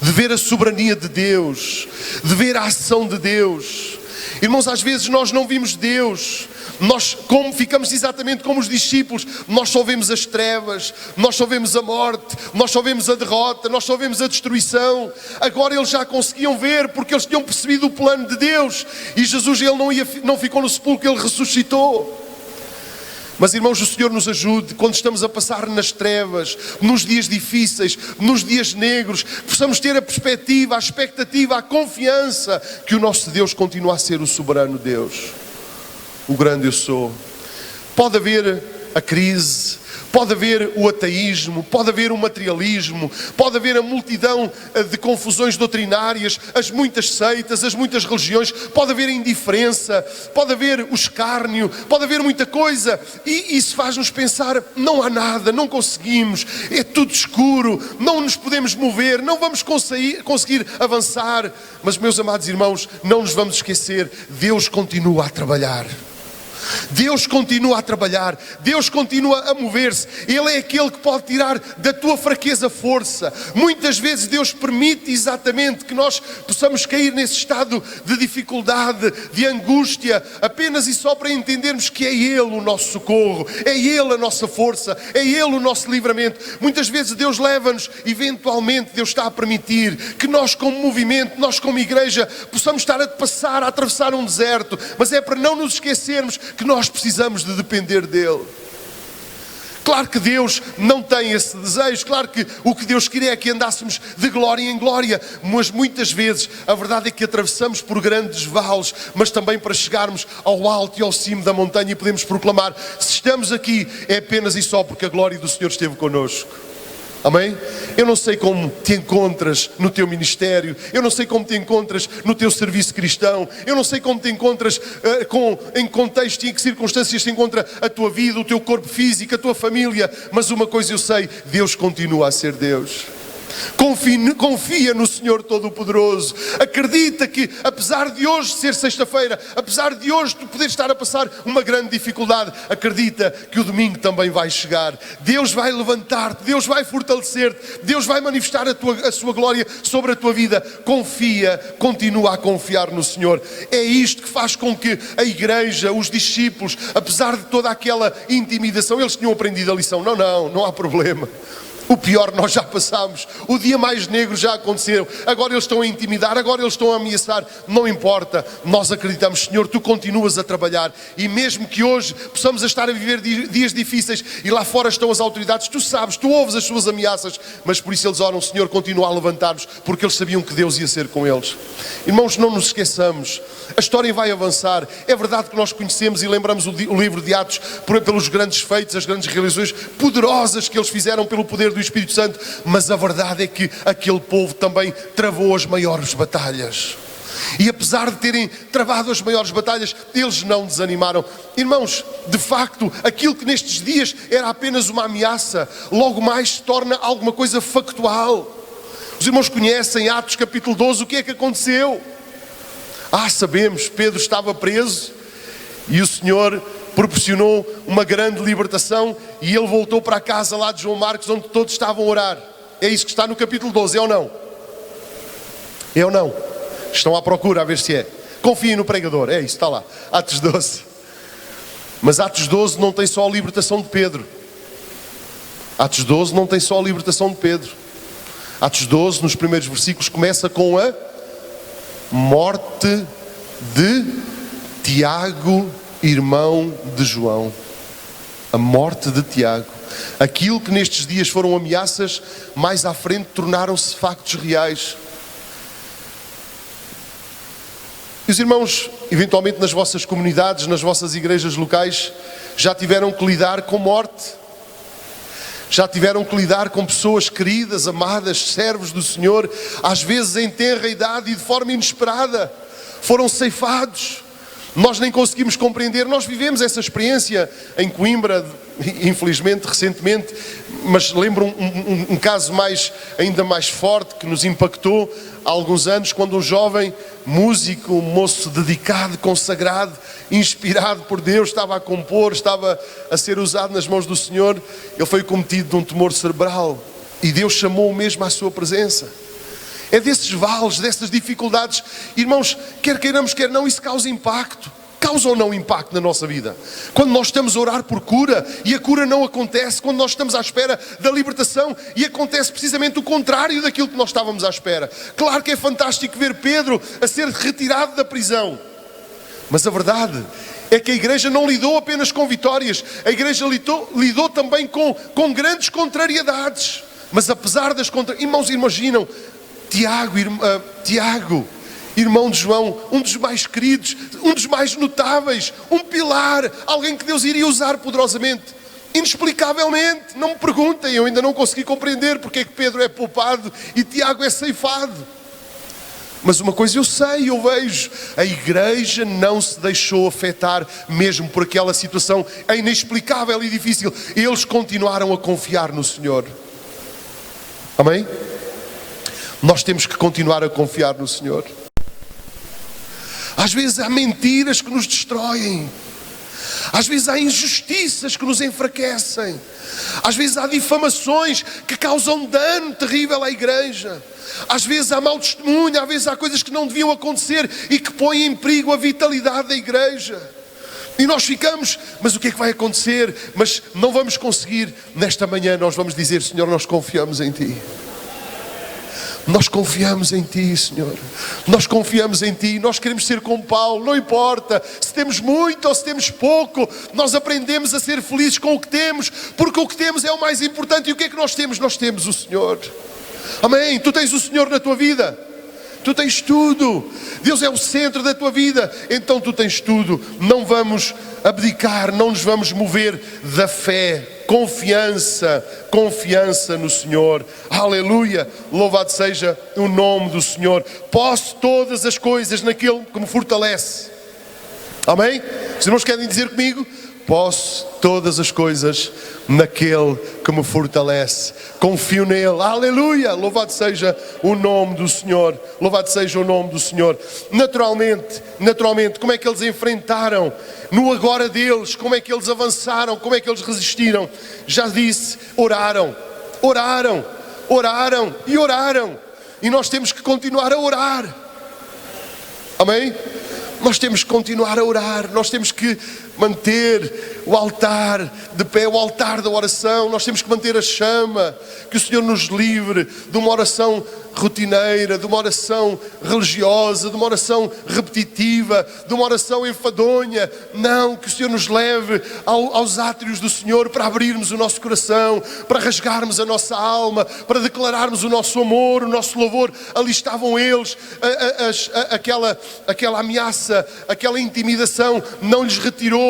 de ver a soberania de Deus, de ver a ação de Deus. Irmãos, às vezes nós não vimos Deus. Nós, como ficamos exatamente como os discípulos, nós só vemos as trevas, nós só vemos a morte, nós só vemos a derrota, nós só vemos a destruição. Agora eles já conseguiam ver, porque eles tinham percebido o plano de Deus. E Jesus, ele não ficou no sepulcro, ele ressuscitou. Mas irmãos, o Senhor nos ajude quando estamos a passar nas trevas, nos dias difíceis, nos dias negros, possamos ter a perspectiva, a expectativa, a confiança que o nosso Deus continua a ser o soberano Deus, o grande eu sou. Pode haver a crise, pode haver o ateísmo, pode haver o materialismo, pode haver a multidão de confusões doutrinárias, as muitas seitas, as muitas religiões, pode haver a indiferença, pode haver o escárnio, pode haver muita coisa, e isso faz-nos pensar: não há nada, não conseguimos, é tudo escuro, não nos podemos mover, não vamos conseguir avançar. Mas, meus amados irmãos, não nos vamos esquecer, Deus continua a trabalhar. Deus continua a trabalhar, Deus continua a mover-se. Ele é aquele que pode tirar da tua fraqueza força. Muitas vezes Deus permite exatamente que nós possamos cair nesse estado de dificuldade, de angústia, apenas e só para entendermos que é Ele o nosso socorro, é Ele a nossa força, é Ele o nosso livramento. Muitas vezes Deus leva-nos, eventualmente Deus está a permitir que nós como movimento, nós como igreja, possamos estar a atravessar um deserto, mas é para não nos esquecermos que nós precisamos de depender dEle. Claro que Deus não tem esse desejo, claro que o que Deus queria é que andássemos de glória em glória, mas muitas vezes a verdade é que atravessamos por grandes vales, mas também para chegarmos ao alto e ao cimo da montanha e podemos proclamar: se estamos aqui é apenas e só porque a glória do Senhor esteve connosco. Amém? Eu não sei como te encontras no teu ministério, eu não sei como te encontras no teu serviço cristão, eu não sei como te encontras em contexto e em que circunstâncias te encontra a tua vida, o teu corpo físico, a tua família, mas uma coisa eu sei, Deus continua a ser Deus. Confia no Senhor Todo-Poderoso. Acredita que apesar de hoje ser sexta-feira, apesar de hoje tu poderes estar a passar uma grande dificuldade, acredita que o domingo também vai chegar. Deus vai levantar-te, Deus vai fortalecer-te, Deus vai manifestar a sua glória sobre a tua vida. Confia, continua a confiar no Senhor. É isto que faz com que a igreja, os discípulos, apesar de toda aquela intimidação, eles tinham aprendido a lição. Não há problema. O pior nós já passámos, o dia mais negro já aconteceu, agora eles estão a intimidar, agora eles estão a ameaçar, não importa, nós acreditamos, Senhor, Tu continuas a trabalhar, e mesmo que hoje possamos estar a viver dias difíceis, e lá fora estão as autoridades, Tu sabes, Tu ouves as suas ameaças, mas por isso eles oram, Senhor, continua a levantar-nos, porque eles sabiam que Deus ia ser com eles. Irmãos, não nos esqueçamos, a história vai avançar, é verdade que nós conhecemos e lembramos o livro de Atos pelos grandes feitos, as grandes realizações poderosas que eles fizeram pelo poder do Espírito Santo, mas a verdade é que aquele povo também travou as maiores batalhas. E apesar de terem travado as maiores batalhas, eles não desanimaram. Irmãos, de facto, aquilo que nestes dias era apenas uma ameaça, logo mais se torna alguma coisa factual. Os irmãos conhecem Atos capítulo 12, o que é que aconteceu? Sabemos, Pedro estava preso e o Senhor proporcionou uma grande libertação e ele voltou para a casa lá de João Marcos, onde todos estavam a orar. É isso que está no capítulo 12, é ou não? É ou não? Estão à procura a ver se é. Confiem no pregador, é isso, está lá, Atos 12. Mas Atos 12 não tem só a libertação de Pedro. Atos 12 não tem só a libertação de Pedro. Atos 12, nos primeiros versículos, começa com a morte de Tiago, irmão de João. A morte de Tiago. Aquilo que nestes dias foram ameaças, mais à frente tornaram-se factos reais. E os irmãos, eventualmente nas vossas comunidades, nas vossas igrejas locais, já tiveram que lidar com morte. Já tiveram que lidar com pessoas queridas, amadas, servos do Senhor, às vezes em tenra idade e de forma inesperada. Foram ceifados. Nós nem conseguimos compreender. Nós vivemos essa experiência em Coimbra, infelizmente, recentemente, mas lembro um caso ainda mais forte que nos impactou há alguns anos, quando um jovem músico, um moço dedicado, consagrado, inspirado por Deus, estava a compor, estava a ser usado nas mãos do Senhor. Ele foi cometido de um tumor cerebral e Deus chamou-o mesmo à sua presença. É desses vales, dessas dificuldades, irmãos, quer queiramos, quer não, isso causa impacto. Causa ou não impacto na nossa vida? Quando nós estamos a orar por cura e a cura não acontece, quando nós estamos à espera da libertação e acontece precisamente o contrário daquilo que nós estávamos à espera. Claro que é fantástico ver Pedro a ser retirado da prisão, mas a verdade é que a igreja não lidou apenas com vitórias, a igreja lidou também com grandes contrariedades. Mas apesar das irmãos, imaginam Tiago, irmão de João, um dos mais queridos, um dos mais notáveis, um pilar, alguém que Deus iria usar poderosamente, inexplicavelmente. Não me perguntem, eu ainda não consegui compreender porque é que Pedro é poupado e Tiago é ceifado. Mas uma coisa eu sei, eu vejo, a igreja não se deixou afetar mesmo por aquela situação inexplicável e difícil. Eles continuaram a confiar no Senhor. Amém? Nós temos que continuar a confiar no Senhor. Às vezes há mentiras que nos destroem. Às vezes há injustiças que nos enfraquecem. Às vezes há difamações que causam dano terrível à igreja. Às vezes há mau testemunho, às vezes há coisas que não deviam acontecer e que põem em perigo a vitalidade da igreja. E nós ficamos, mas o que é que vai acontecer? Mas não vamos conseguir. Nesta manhã nós vamos dizer: Senhor, nós confiamos em Ti. Nós confiamos em Ti, Senhor. Nós confiamos em Ti. Nós queremos ser como Paulo. Não importa se temos muito ou se temos pouco. Nós aprendemos a ser felizes com o que temos, porque o que temos é o mais importante. E o que é que nós temos? Nós temos o Senhor. Amém? Tu tens o Senhor na tua vida. Tu tens tudo. Deus é o centro da tua vida. Então tu tens tudo. Não vamos abdicar, não nos vamos mover da fé. Confiança no Senhor. Aleluia, louvado seja o nome do Senhor. Posso todas as coisas naquele que me fortalece. Amém? Os irmãos querem dizer comigo? Posso todas as coisas naquele que me fortalece. Confio nele. Aleluia, louvado seja o nome do Senhor. Louvado seja o nome do Senhor. Naturalmente, como é que eles enfrentaram no agora deles? Como é que eles avançaram? Como é que eles resistiram? Já disse, oraram. E nós temos que continuar a orar. Amém? Nós temos que continuar a orar. Nós temos que manter o altar de pé, o altar da oração. Nós temos que manter a chama. Que o Senhor nos livre de uma oração rotineira, de uma oração religiosa, de uma oração repetitiva, de uma oração enfadonha. Não, que o Senhor nos leve aos átrios do Senhor para abrirmos o nosso coração, para rasgarmos a nossa alma, para declararmos o nosso amor, o nosso louvor. Ali estavam eles, aquela ameaça, aquela intimidação não lhes retirou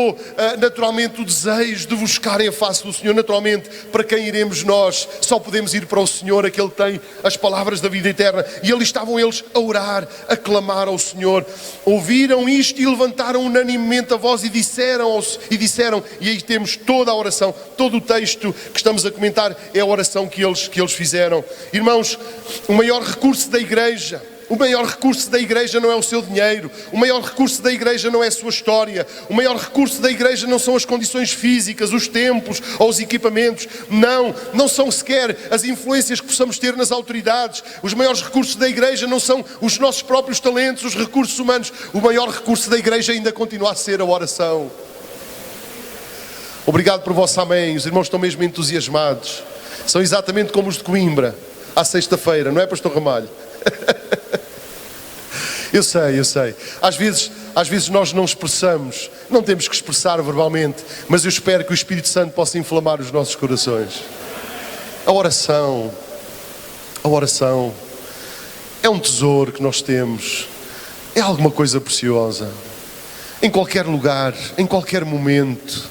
naturalmente o desejo de buscarem a face do Senhor. Naturalmente, para quem iremos nós? Só podemos ir para o Senhor, aquele que tem as palavras da vida eterna. E ali estavam eles a orar, a clamar ao Senhor. Ouviram isto e levantaram unanimemente a voz e disseram, e aí temos toda a oração, todo o texto que estamos a comentar é a oração que eles fizeram. Irmãos, o maior recurso da igreja não é o seu dinheiro. O maior recurso da igreja não é a sua história. O maior recurso da igreja não são as condições físicas, os templos ou os equipamentos. Não são sequer as influências que possamos ter nas autoridades. Os maiores recursos da igreja não são os nossos próprios talentos, os recursos humanos. O maior recurso da igreja ainda continua a ser a oração. Obrigado por vosso amém. Os irmãos estão mesmo entusiasmados. São exatamente como os de Coimbra, à sexta-feira, não é, pastor Ramalho? Eu sei. Às vezes nós não expressamos, não temos que expressar verbalmente, mas eu espero que o Espírito Santo possa inflamar os nossos corações. A oração é um tesouro que nós temos, é alguma coisa preciosa. Em qualquer lugar, em qualquer momento,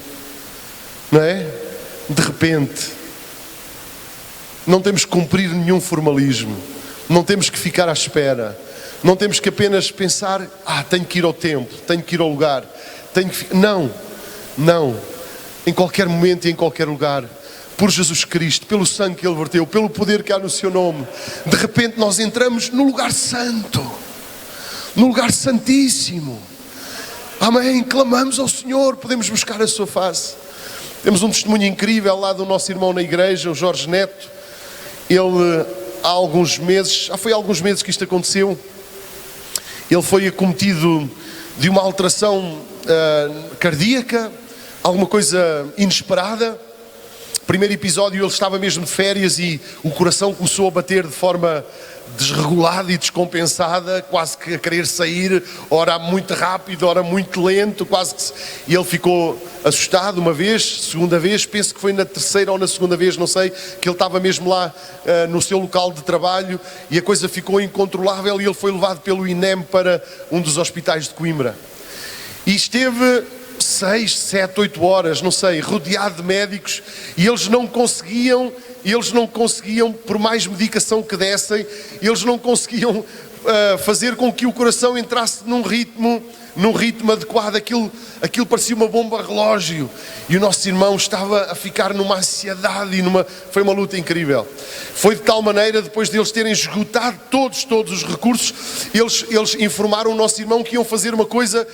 não é? De repente, não temos que cumprir nenhum formalismo, não temos que ficar à espera. Não temos que apenas pensar, tenho que ir ao templo, tenho que ir ao lugar, Não. Em qualquer momento e em qualquer lugar, por Jesus Cristo, pelo sangue que Ele verteu, pelo poder que há no seu nome, de repente nós entramos no lugar santo, no lugar santíssimo. Amém, clamamos ao Senhor, podemos buscar a sua face. Temos um testemunho incrível lá do nosso irmão na igreja, o Jorge Neto. Ele, há alguns meses, foi há alguns meses que isto aconteceu. Ele foi acometido de uma alteração cardíaca, alguma coisa inesperada. Primeiro episódio, ele estava mesmo de férias e o coração começou a bater de forma desregulada e descompensada, quase que a querer sair, ora muito rápido, ora muito lento, e ele ficou assustado uma vez, segunda vez, penso que foi na terceira ou na segunda vez, não sei, que ele estava mesmo lá no seu local de trabalho e a coisa ficou incontrolável e ele foi levado pelo INEM para um dos hospitais de Coimbra. E esteve 6, 7, 8 horas, não sei, rodeado de médicos e eles não conseguiam, por mais medicação que dessem, eles não conseguiam fazer com que o coração entrasse num ritmo adequado. Aquilo parecia uma bomba relógio e o nosso irmão estava a ficar numa ansiedade foi uma luta incrível. Foi de tal maneira, depois de eles terem esgotado todos os recursos, eles informaram o nosso irmão que iam fazer uma coisa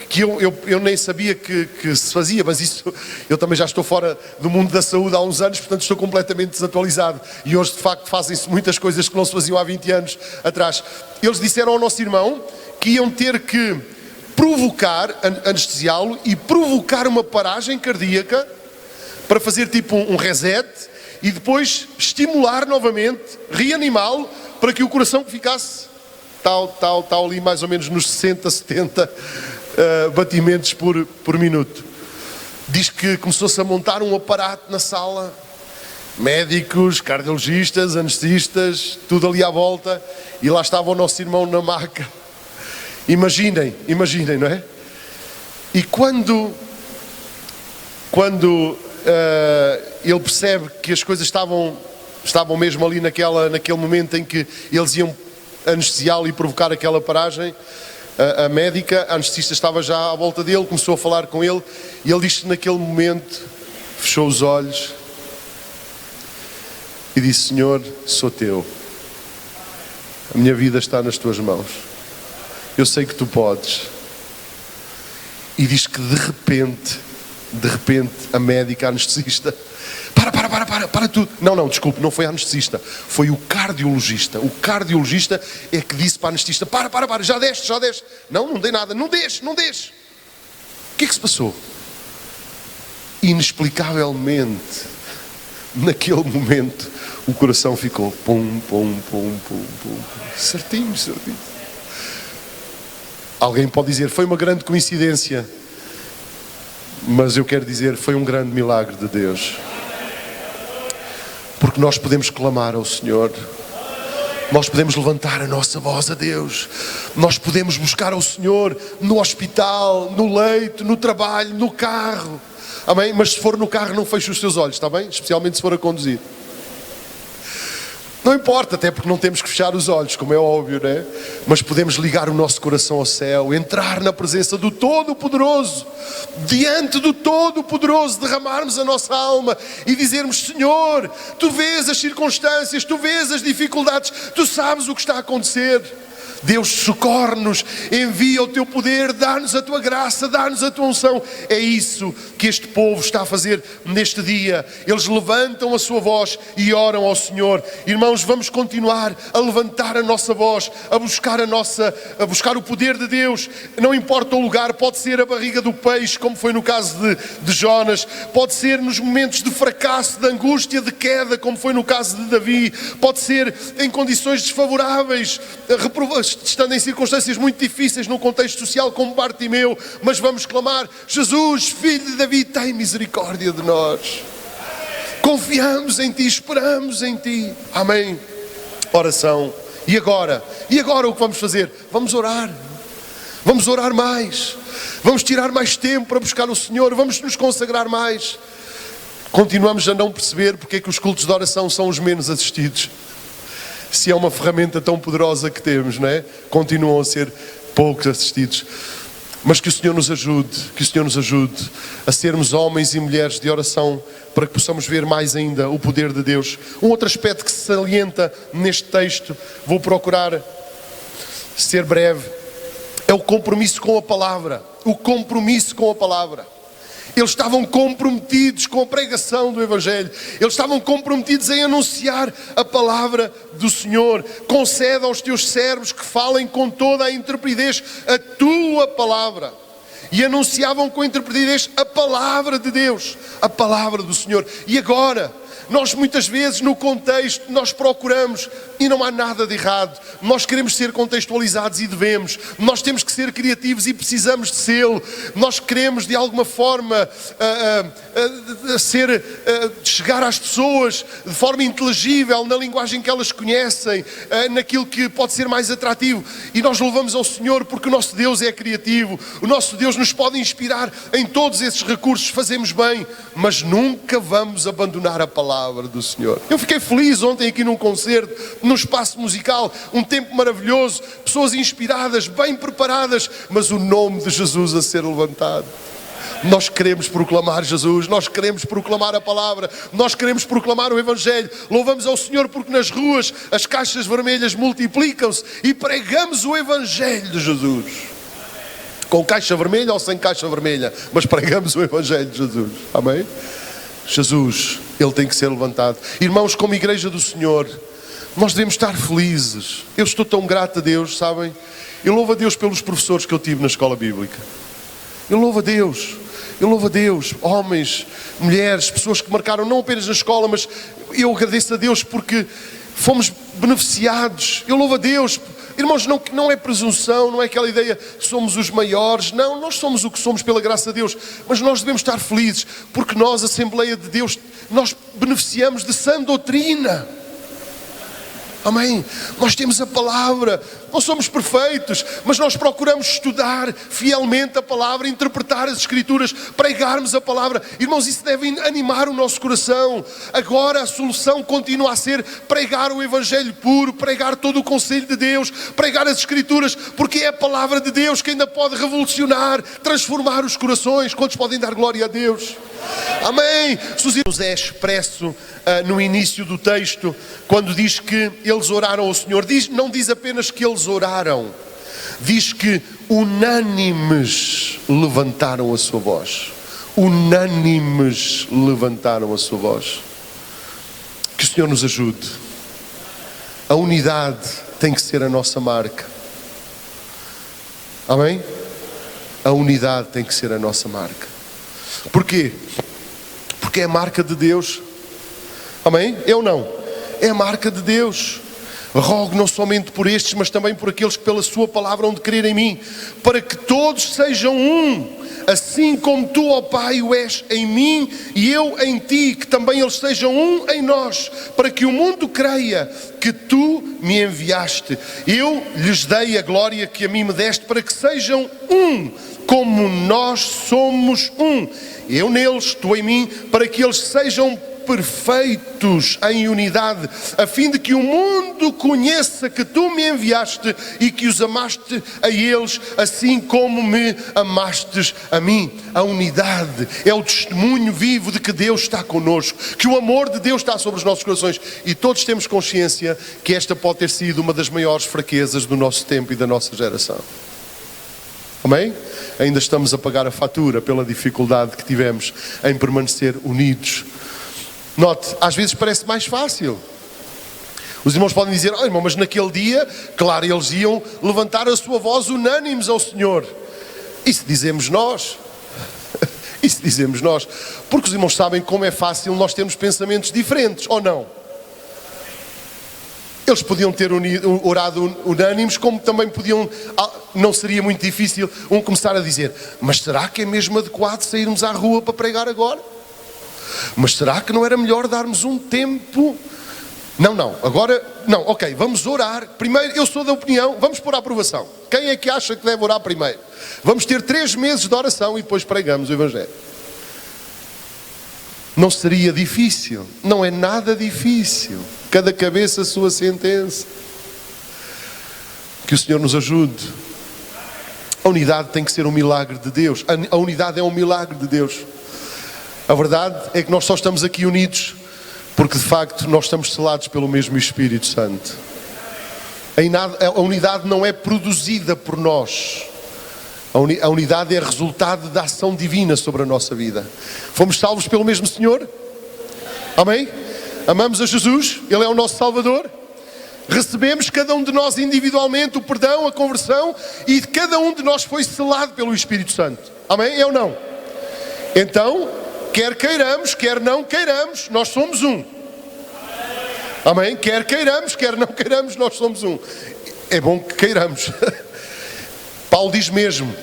que eu nem sabia que se fazia, mas isso, eu também já estou fora do mundo da saúde há uns anos, portanto estou completamente desatualizado e hoje de facto fazem-se muitas coisas que não se faziam há 20 anos atrás. Eles disseram ao nosso irmão que iam ter que anestesiá-lo e provocar uma paragem cardíaca para fazer tipo um reset e depois estimular novamente, reanimá-lo para que o coração ficasse tal ali mais ou menos nos 60, 70 batimentos por minuto. Diz que começou-se a montar um aparato na sala médicos, cardiologistas, anestesistas, tudo ali à volta, e lá estava o nosso irmão na maca. Imaginem, não é? E quando ele percebe que as coisas estavam mesmo ali naquele momento em que eles iam anestesiá-lo e provocar aquela paragem, a médica, a anestesista estava já à volta dele, começou a falar com ele, e ele disse que naquele momento fechou os olhos e disse: Senhor, sou teu, a minha vida está nas tuas mãos, eu sei que tu podes. E diz que de repente a médica, a anestesista, para tudo. Não, desculpe, não foi a anestesista, foi o cardiologista. O cardiologista é que disse para a anestesista: para, já deste. Não dei nada, não deixe. O que é que se passou? Inexplicavelmente, naquele momento, o coração ficou pum, certinho. Alguém pode dizer: foi uma grande coincidência, mas eu quero dizer, foi um grande milagre de Deus. Porque nós podemos clamar ao Senhor, nós podemos levantar a nossa voz a Deus, nós podemos buscar ao Senhor no hospital, no leito, no trabalho, no carro, amém? Mas se for no carro, não feche os seus olhos, está bem? Especialmente se for a conduzir. Não importa, até porque não temos que fechar os olhos, como é óbvio, não é? Mas podemos ligar o nosso coração ao céu, entrar na presença do Todo-Poderoso, diante do Todo-Poderoso, derramarmos a nossa alma e dizermos: Senhor, Tu vês as circunstâncias, Tu vês as dificuldades, Tu sabes o que está a acontecer. Deus, socorre-nos, envia o Teu poder, dá-nos a Tua graça, dá-nos a Tua unção. É isso que este povo está a fazer neste dia. Eles levantam a sua voz e oram ao Senhor. Irmãos, vamos continuar a levantar a nossa voz, a buscar o poder de Deus. Não importa o lugar, pode ser a barriga do peixe, como foi no caso de Jonas, pode ser nos momentos de fracasso, de angústia, de queda, como foi no caso de Davi, pode ser em condições desfavoráveis, estando em circunstâncias muito difíceis no contexto social, como Bartimeu, mas vamos clamar: Jesus, filho de Davi, tem misericórdia de nós. Confiamos em Ti, esperamos em Ti. Amém. Oração. E agora o que vamos fazer? Vamos orar mais, vamos tirar mais tempo para buscar o Senhor, vamos nos consagrar mais. Continuamos a não perceber porque é que os cultos de oração são os menos assistidos. Se é uma ferramenta tão poderosa que temos, não é? Continuam a ser poucos assistidos. Mas que o Senhor nos ajude a sermos homens e mulheres de oração, para que possamos ver mais ainda o poder de Deus. Um outro aspecto que se salienta neste texto, vou procurar ser breve, é o compromisso com a palavra. O compromisso com a palavra. Eles estavam comprometidos com a pregação do Evangelho. Eles estavam comprometidos em anunciar a palavra do Senhor. Concede aos teus servos que falem com toda a intrepidez a tua palavra. E anunciavam com intrepidez a palavra de Deus, a palavra do Senhor. E agora, nós muitas vezes no contexto, nós procuramos, e não há nada de errado, nós queremos ser contextualizados e devemos, nós temos que ser criativos e precisamos de sê-lo, nós queremos de alguma forma chegar às pessoas de forma inteligível, na linguagem que elas conhecem, naquilo que pode ser mais atrativo, e nós louvamos ao Senhor porque o nosso Deus é criativo, o nosso Deus nos pode inspirar em todos esses recursos, fazemos bem, mas nunca vamos abandonar a palavra do Senhor. Eu fiquei feliz ontem aqui num concerto, num espaço musical, um tempo maravilhoso, pessoas inspiradas, bem preparadas, mas o nome de Jesus a ser levantado. Nós queremos proclamar Jesus, nós queremos proclamar a palavra, nós queremos proclamar o Evangelho. Louvamos ao Senhor porque nas ruas as caixas vermelhas multiplicam-se e pregamos o Evangelho de Jesus. Com caixa vermelha ou sem caixa vermelha, mas pregamos o Evangelho de Jesus. Amém? Jesus, Ele tem que ser levantado. Irmãos, como igreja do Senhor, nós devemos estar felizes. Eu estou tão grato a Deus, sabem? Eu louvo a Deus pelos professores que eu tive na escola bíblica. Eu louvo a Deus, homens, mulheres, pessoas que marcaram não apenas na escola, mas eu agradeço a Deus porque fomos beneficiados. Eu louvo a Deus Irmãos, não é presunção, não é aquela ideia que somos os maiores. Não, nós somos o que somos pela graça de Deus. Mas nós devemos estar felizes, porque nós, Assembleia de Deus, nós beneficiamos de sã doutrina. Amém? Nós temos a palavra, não somos perfeitos, mas nós procuramos estudar fielmente a palavra, interpretar as Escrituras, pregarmos a palavra. Irmãos, isso deve animar o nosso coração. Agora a solução continua a ser pregar o Evangelho puro, pregar todo o conselho de Deus, pregar as Escrituras, porque é a palavra de Deus que ainda pode revolucionar, transformar os corações. Quantos podem dar glória a Deus? Amém. Jesus é expresso no início do texto, quando diz que eles oraram ao Senhor. Não diz apenas que eles oraram, diz que unânimes levantaram a sua voz. Unânimes levantaram a sua voz. Que o Senhor nos ajude. A unidade tem que ser a nossa marca. Amém? A unidade tem que ser a nossa marca. Porquê? Porque é a marca de Deus. Amém? Eu não. É a marca de Deus. Rogo não somente por estes, mas também por aqueles que pela sua palavra hão de crer em mim, para que todos sejam um, assim como tu, ó Pai, o és em mim e eu em ti, que também eles sejam um em nós, para que o mundo creia que tu me enviaste. Eu lhes dei a glória que a mim me deste, para que sejam um, como nós somos um. Eu neles, tu em mim, para que eles sejam perfeitos em unidade, a fim de que o mundo conheça que tu me enviaste e que os amaste a eles, assim como me amastes a mim. A unidade é o testemunho vivo de que Deus está connosco, que o amor de Deus está sobre os nossos corações, e todos temos consciência que esta pode ter sido uma das maiores fraquezas do nosso tempo e da nossa geração. Amém? Ainda estamos a pagar a fatura pela dificuldade que tivemos em permanecer unidos. Note, às vezes parece mais fácil. Os irmãos podem dizer: oh, irmão, mas naquele dia, claro, eles iam levantar a sua voz unânimes ao Senhor. Isso dizemos nós. Isso dizemos nós. Porque os irmãos sabem como é fácil nós termos pensamentos diferentes, ou não? Eles podiam ter orado unânimes, como também podiam, não seria muito difícil começar a dizer: mas será que é mesmo adequado sairmos à rua para pregar agora? Mas será que não era melhor darmos um tempo? Não, agora, não, ok, vamos orar. Primeiro, eu sou da opinião, vamos pôr a aprovação. Quem é que acha que deve orar primeiro? Vamos ter 3 meses de oração e depois pregamos o Evangelho. Não seria difícil, não é nada difícil. Cada cabeça a sua sentença. Que o Senhor nos ajude. A unidade tem que ser um milagre de Deus. A unidade é um milagre de Deus. A verdade é que nós só estamos aqui unidos porque de facto nós estamos selados pelo mesmo Espírito Santo. A unidade não é produzida por nós. A unidade é resultado da ação divina sobre a nossa vida. Fomos salvos pelo mesmo Senhor? Amém? Amamos a Jesus, Ele é o nosso Salvador. Recebemos cada um de nós individualmente o perdão, a conversão, e cada um de nós foi selado pelo Espírito Santo. Amém? É ou não? Então, quer queiramos, quer não queiramos, nós somos um. Amém? Quer queiramos, quer não queiramos, nós somos um. É bom que queiramos. Paulo diz mesmo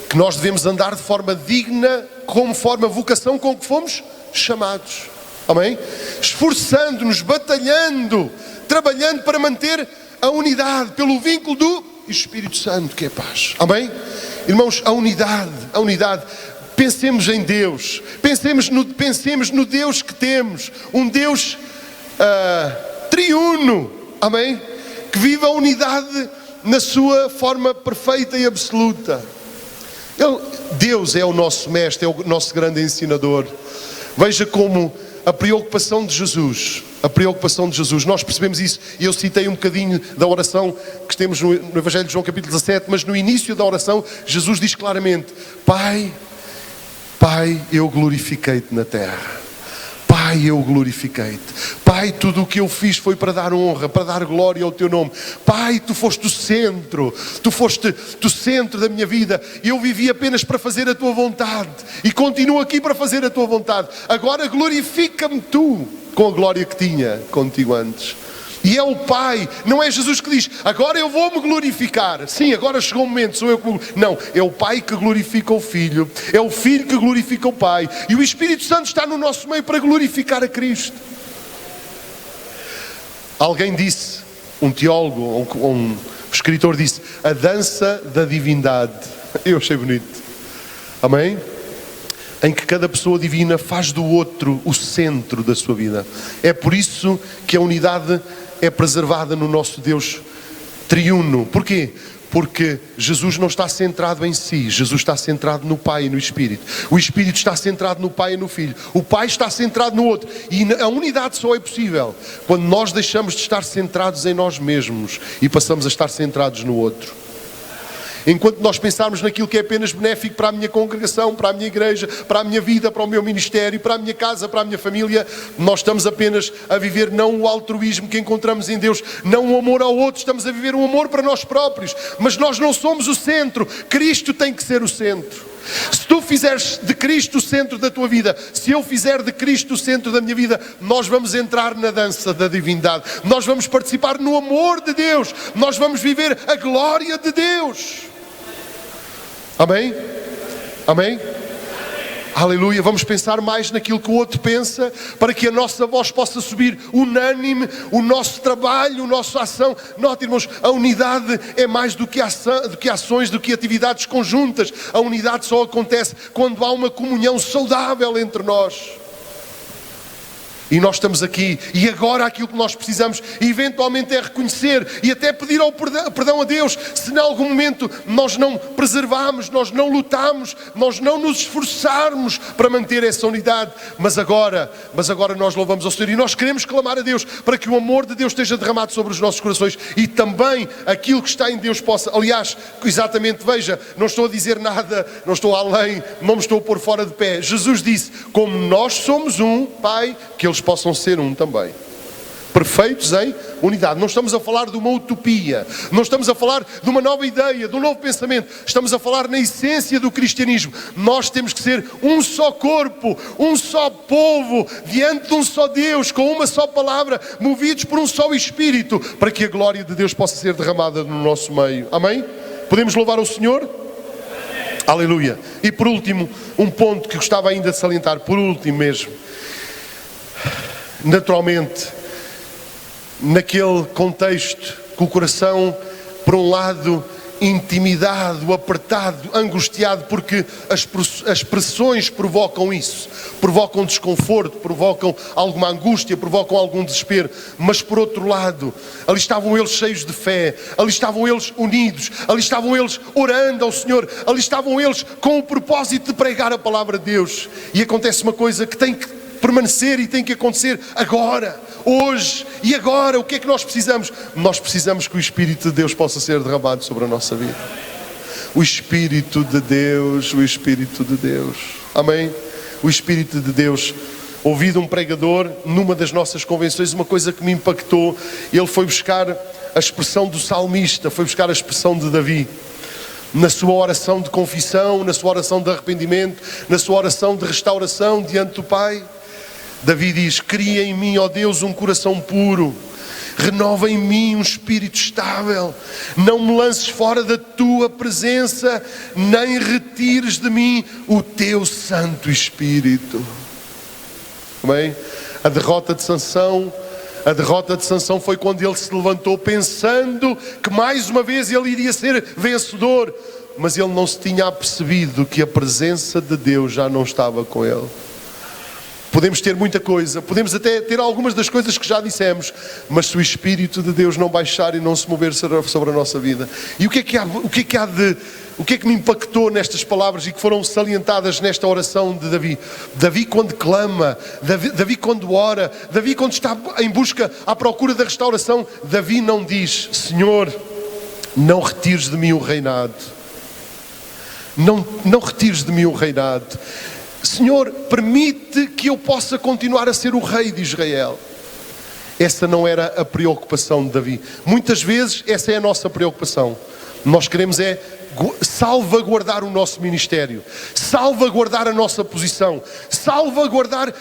que nós devemos andar de forma digna, conforme a vocação com que fomos chamados. Amém? Esforçando-nos, batalhando, trabalhando para manter a unidade, pelo vínculo do Espírito Santo, que é paz. Amém? Irmãos, a unidade. Pensemos em Deus, pensemos no Deus que temos, um Deus triuno, amém? Que vive a unidade na sua forma perfeita e absoluta. Deus é o nosso mestre, é o nosso grande ensinador. Veja como a preocupação de Jesus, nós percebemos isso, e eu citei um bocadinho da oração que temos no Evangelho de João capítulo 17, mas no início da oração Jesus diz claramente: Pai, eu glorifiquei-te na terra. Pai, eu glorifiquei-te. Pai, tudo o que eu fiz foi para dar honra, para dar glória ao teu nome. Pai, tu foste o centro da minha vida. Eu vivi apenas para fazer a tua vontade e continuo aqui para fazer a tua vontade. Agora glorifica-me tu com a glória que tinha contigo antes. E é o Pai, não é Jesus que diz, agora eu vou me glorificar. Sim, agora chegou o momento, sou eu que... Não, é o Pai que glorifica o Filho, é o Filho que glorifica o Pai. E o Espírito Santo está no nosso meio para glorificar a Cristo. Alguém disse, um teólogo ou um escritor disse, a dança da divindade. Eu achei bonito. Amém? Em que cada pessoa divina faz do outro o centro da sua vida. É por isso que a unidade é preservada no nosso Deus triuno. Porquê? Porque Jesus não está centrado em si, Jesus está centrado no Pai e no Espírito. O Espírito está centrado no Pai e no Filho. O Pai está centrado no outro. E a unidade só é possível quando nós deixamos de estar centrados em nós mesmos e passamos a estar centrados no outro. Enquanto nós pensarmos naquilo que é apenas benéfico para a minha congregação, para a minha igreja, para a minha vida, para o meu ministério, para a minha casa, para a minha família, nós estamos apenas a viver não o altruísmo que encontramos em Deus, não o amor ao outro, estamos a viver um amor para nós próprios. Mas nós não somos o centro, Cristo tem que ser o centro. Se tu fizeres de Cristo o centro da tua vida, se eu fizer de Cristo o centro da minha vida, nós vamos entrar na dança da divindade, nós vamos participar no amor de Deus, nós vamos viver a glória de Deus. Amém? Amém? Aleluia, vamos pensar mais naquilo que o outro pensa, para que a nossa voz possa subir unânime, o nosso trabalho, a nossa ação. Note, irmãos, a unidade é mais do que ações, do que atividades conjuntas. A unidade só acontece quando há uma comunhão saudável entre nós. E nós estamos aqui, e agora aquilo que nós precisamos eventualmente é reconhecer e até pedir ao perdão a Deus, se em algum momento nós não preservarmos, nós não lutamos, nós não nos esforçarmos para manter essa unidade. Mas agora nós louvamos ao Senhor e nós queremos clamar a Deus para que o amor de Deus esteja derramado sobre os nossos corações e também aquilo que está em Deus possa, aliás, exatamente, veja, não estou a dizer nada, não estou além, não me estou a pôr fora de pé. Jesus disse, como nós somos um, Pai, que eles possam ser um também. Perfeitos em unidade. Não estamos a falar de uma utopia, não estamos a falar de uma nova ideia, de um novo pensamento, estamos a falar na essência do cristianismo. Nós temos que ser um só corpo, um só povo, diante de um só Deus, com uma só palavra, movidos por um só Espírito, para que a glória de Deus possa ser derramada no nosso meio. Amém? Podemos louvar o Senhor? Aleluia. E por último, um ponto que gostava ainda de salientar, por último mesmo. Naturalmente, naquele contexto, com o coração, por um lado, intimidado, apertado, angustiado, porque as pressões provocam isso, provocam desconforto, provocam alguma angústia, provocam algum desespero. Mas por outro lado, ali estavam eles cheios de fé, ali estavam eles unidos, ali estavam eles orando ao Senhor, ali estavam eles com o propósito de pregar a palavra de Deus. E acontece uma coisa que tem que permanecer e tem que acontecer agora, hoje e agora. O que é que nós precisamos? Nós precisamos que o Espírito de Deus possa ser derramado sobre a nossa vida. O Espírito de Deus, o Espírito de Deus. Amém? O Espírito de Deus. Ouvi de um pregador, numa das nossas convenções, uma coisa que me impactou. Ele foi buscar a expressão do salmista, foi buscar a expressão de Davi. Na sua oração de confissão, na sua oração de arrependimento, na sua oração de restauração diante do Pai. Davi diz, cria em mim, ó Deus, um coração puro, renova em mim um espírito estável, não me lances fora da tua presença, nem retires de mim o teu Santo Espírito. Amém? A derrota de Sansão foi quando ele se levantou pensando que mais uma vez ele iria ser vencedor, mas ele não se tinha apercebido que a presença de Deus já não estava com ele. Podemos ter muita coisa, podemos até ter algumas das coisas que já dissemos, mas se o Espírito de Deus não baixar e não se mover sobre a nossa vida. E o que é que me impactou nestas palavras e que foram salientadas nesta oração de Davi? Davi quando clama, Davi quando ora, Davi quando está em busca, à procura da restauração, Davi não diz, Senhor, não retires de mim o reinado. Não retires de mim o reinado. Senhor, permite que eu possa continuar a ser o rei de Israel. Essa não era a preocupação de Davi. Muitas vezes essa é a nossa preocupação. Nós queremos é salvaguardar o nosso ministério, salvaguardar a nossa posição, salvaguardar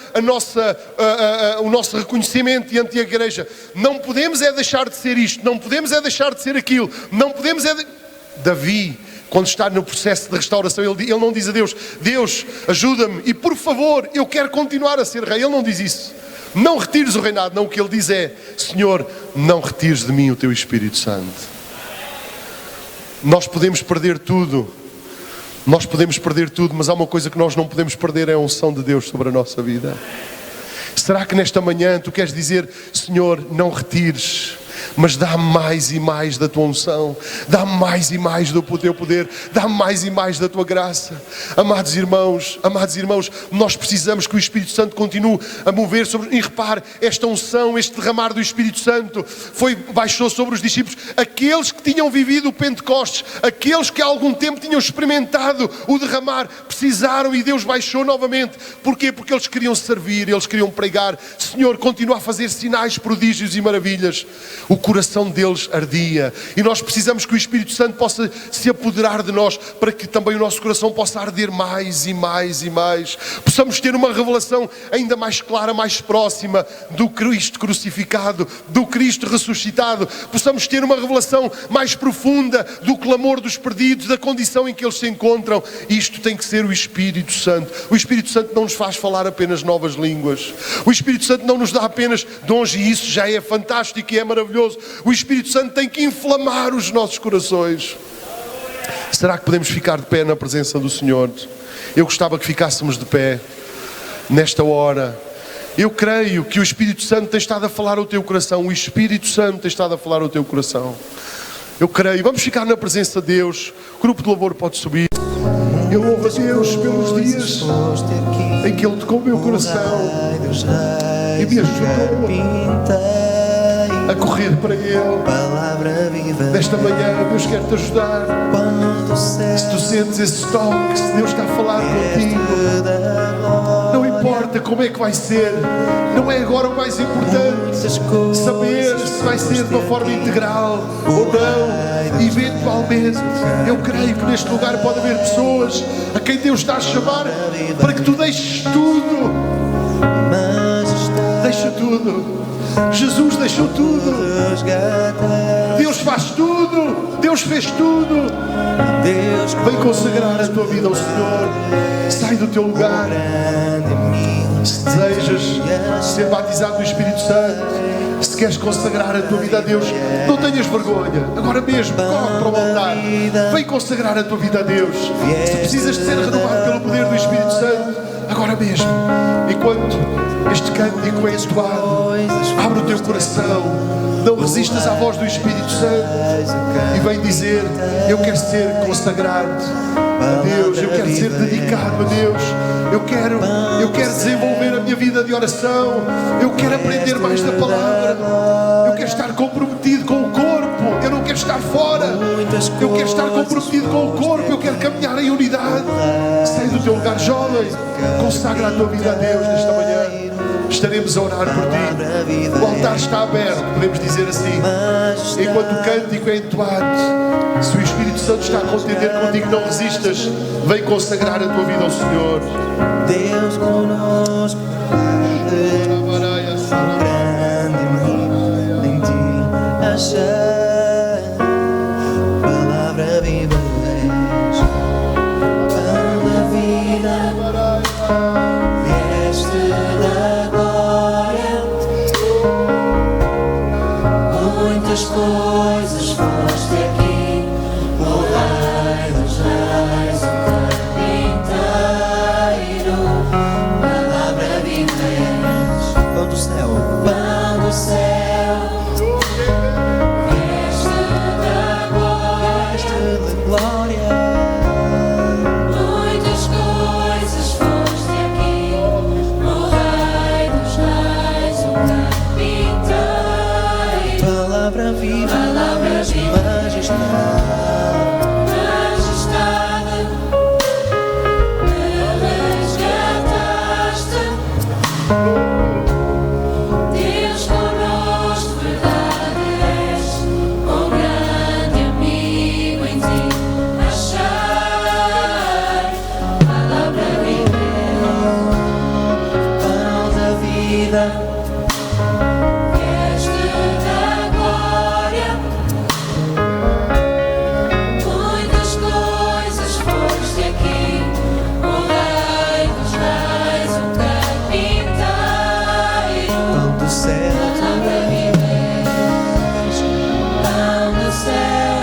o nosso reconhecimento diante da igreja. Não podemos é deixar de ser isto, não podemos é deixar de ser aquilo, não podemos é... Davi, quando está no processo de restauração, ele não diz a Deus: Deus, ajuda-me e por favor, eu quero continuar a ser rei. Ele não diz isso. Não retires o reinado. Não, o que ele diz é: Senhor, não retires de mim o teu Espírito Santo. Nós podemos perder tudo. Nós podemos perder tudo, mas há uma coisa que nós não podemos perder, é a unção de Deus sobre a nossa vida. Será que nesta manhã tu queres dizer: Senhor, não retires, mas dá mais e mais da tua unção, dá mais e mais do teu poder, dá mais e mais da tua graça. Amados irmãos, nós precisamos que o Espírito Santo continue a mover sobre... E repare, esta unção, este derramar do Espírito Santo baixou sobre os discípulos, aqueles que tinham vivido o Pentecostes, aqueles que há algum tempo tinham experimentado o derramar, precisaram, e Deus baixou novamente. Porquê? Porque eles queriam servir, eles queriam pregar. Senhor, continua a fazer sinais, prodígios e maravilhas. O coração deles ardia, e nós precisamos que o Espírito Santo possa se apoderar de nós, para que também o nosso coração possa arder mais e mais e mais, possamos ter uma revelação ainda mais clara, mais próxima do Cristo crucificado, do Cristo ressuscitado, possamos ter uma revelação mais profunda do clamor dos perdidos, da condição em que eles se encontram. Isto tem que ser o Espírito Santo. O Espírito Santo não nos faz falar apenas novas línguas, o Espírito Santo não nos dá apenas dons, e isso já é fantástico e é maravilhoso. O Espírito Santo tem que inflamar os nossos corações. Será que podemos ficar de pé na presença do Senhor? Eu gostava que ficássemos de pé nesta hora. Eu creio que o Espírito Santo tem estado a falar ao teu coração. O Espírito Santo tem estado a falar ao teu coração. Eu creio. Vamos ficar na presença de Deus. O grupo de louvor pode subir. Eu louvo a Deus pelos dias em que Ele tocou o meu coração e me ajudou a correr para Ele. Nesta manhã, Deus quer te ajudar. Se tu sentes esse toque, se Deus está a falar contigo, não importa como é que vai ser, não é agora o mais importante saber se vai ser de uma forma integral ou não. Eventualmente, eu creio que neste lugar pode haver pessoas a quem Deus está a chamar para que tu deixes tudo. Deixa tudo. Jesus deixou tudo. Deus faz tudo. Deus fez tudo. Vem consagrar a tua vida ao Senhor. Sai do teu lugar. Se desejas ser batizado no Espírito Santo, se queres consagrar a tua vida a Deus, não tenhas vergonha. Agora mesmo, corre para o altar. Vem consagrar a tua vida a Deus. Se precisas de ser renovado pelo poder do Espírito Santo, agora mesmo, enquanto este cântico é entoado, abre o teu coração, não resistas à voz do Espírito Santo e vem dizer: eu quero ser consagrado a Deus, eu quero ser dedicado a Deus, eu quero desenvolver a minha vida de oração, eu quero aprender mais da palavra, eu quero estar comprometido com o corpo, eu não quero estar fora, eu quero estar comprometido com o corpo, eu quero caminhar em unidade. Sai do teu lugar, jovem, consagra a tua vida a Deus nesta manhã. Estaremos a orar por ti. O altar está aberto, podemos dizer assim. Enquanto o cântico é entoado, se o Espírito Santo está a contender contigo, não resistas. Vem consagrar a tua vida ao Senhor. Deus conosco, grande em ti achar palavra viva és, pão da vida. Muitas coisas foste aqui, o Rei dos Reis, o carpinteiro, palavra viva és, pão do céu, pão do céu, mestre da glória. Muitas coisas foste aqui, o Rei dos Reis, o carpinteiro, palavra viva, majestade, me resgataste. Deus conosco. vida. Vieste da glória, muitas coisas foste aqui, o Rei dos Reis, o Carpinteiro, Pão do céu, palavra viva és, pão do céu.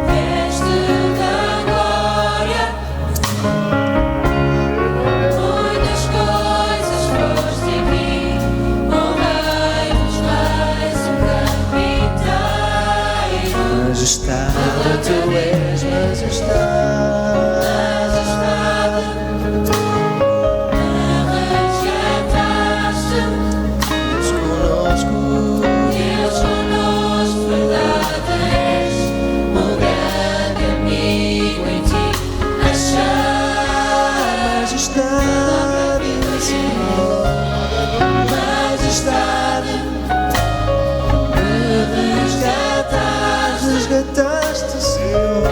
Vieste da glória, muitas coisas foste aqui, o Rei dos Reis, o Carpinteiro, majestade, tu és majestade. resgataste, Deus conosco, Deus conosco, verdade és, o grande amigo em ti achar. majestade, Senhor, Majestade, resgataste, Senhor.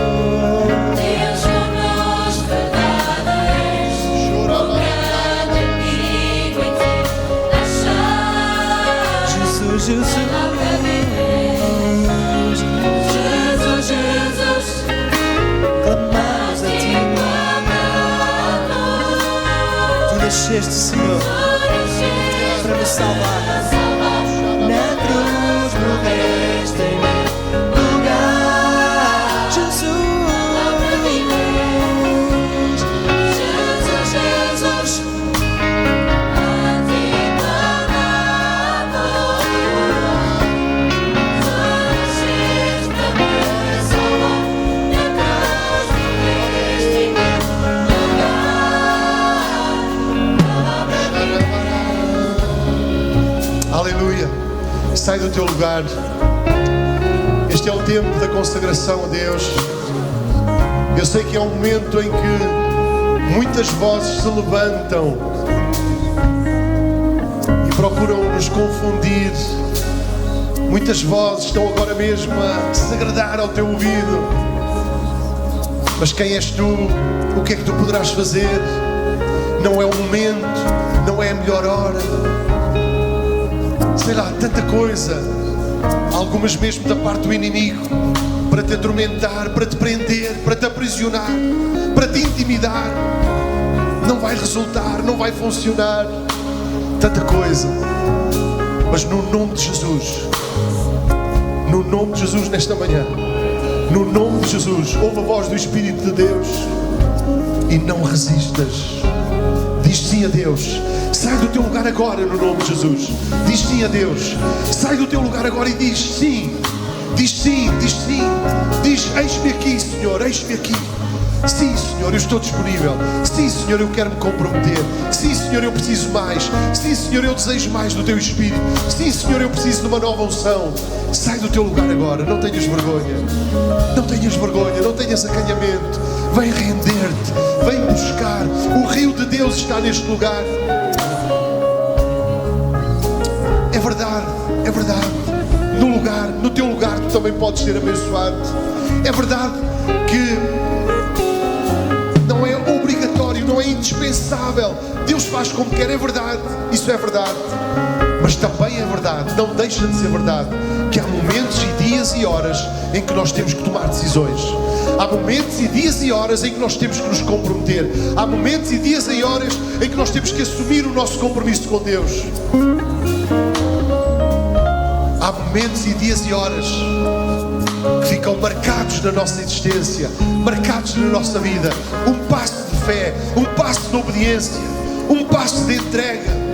Deus conosco, verdade és, o grande amigo em ti achar. Jesus, Jesus, Jesus, Jesus, clamamos a ti. Tu desceste, Senhor, para me salvar. Na cruz morreste em meu lugar. Jesus, Jesus, a ti clamamos. Nasceste para me salvar, na cruz morreste em meu lugar. Aleluia. Sai do teu lugar. Este é o tempo da consagração a Deus. Eu sei que é um momento em que muitas vozes se levantam e procuram nos confundir. Muitas vozes estão agora mesmo a desagradar ao teu ouvido. Mas quem és tu? O que é que tu poderás fazer? Não é o momento, não é a melhor hora. Sei lá, tanta coisa, algumas mesmo da parte do inimigo, para te atormentar, para te prender, para te aprisionar, para te intimidar. Não vai resultar, não vai funcionar, tanta coisa. Mas no nome de Jesus, no nome de Jesus nesta manhã, no nome de Jesus, ouve a voz do Espírito de Deus e não resistas. Diz sim a Deus. Sai do teu lugar agora no nome de Jesus. Diz sim a Deus. Sai do teu lugar agora e diz sim. Diz sim, diz sim. Diz, eis-me aqui, Senhor, eis-me aqui. Sim, Senhor, eu estou disponível. Sim, Senhor, eu quero me comprometer. Sim, Senhor, eu preciso mais. Sim, Senhor, eu desejo mais do Teu Espírito. Sim, Senhor, eu preciso de uma nova unção. Sai do teu lugar agora, não tenhas vergonha. Não tenhas vergonha, não tenhas acanhamento. Vem render-te, vem buscar. O rio de Deus está neste lugar. É verdade, é verdade. No teu lugar tu também podes ser abençoado. É verdade que não é obrigatório, não é indispensável. Deus faz como quer, é verdade. Isso é verdade. Mas também é verdade, não deixa de ser verdade, que há momentos e dias e horas em que nós temos que tomar decisões. Há momentos e dias e horas em que nós temos que nos comprometer. Há momentos e dias e horas em que nós temos que assumir o nosso compromisso com Deus. Há momentos e dias e horas que ficam marcados na nossa existência, marcados na nossa vida. Um passo de fé, um passo de obediência, um passo de entrega.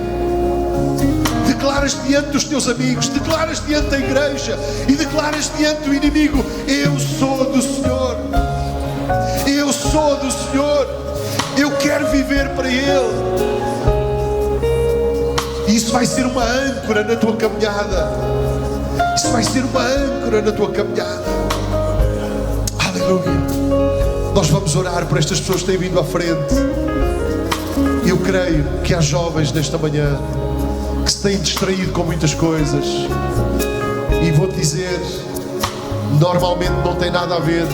Declaras diante dos teus amigos, declaras diante da igreja e declaras diante do inimigo: eu sou do Senhor, eu sou do Senhor, eu quero viver para Ele. E isso vai ser uma âncora na tua caminhada. Isso vai ser uma âncora na tua caminhada. Aleluia. Nós vamos orar por estas pessoas que têm vindo à frente. Eu creio que há jovens nesta manhã que se têm distraído com muitas coisas. E vou-te dizer, normalmente não tem nada a ver.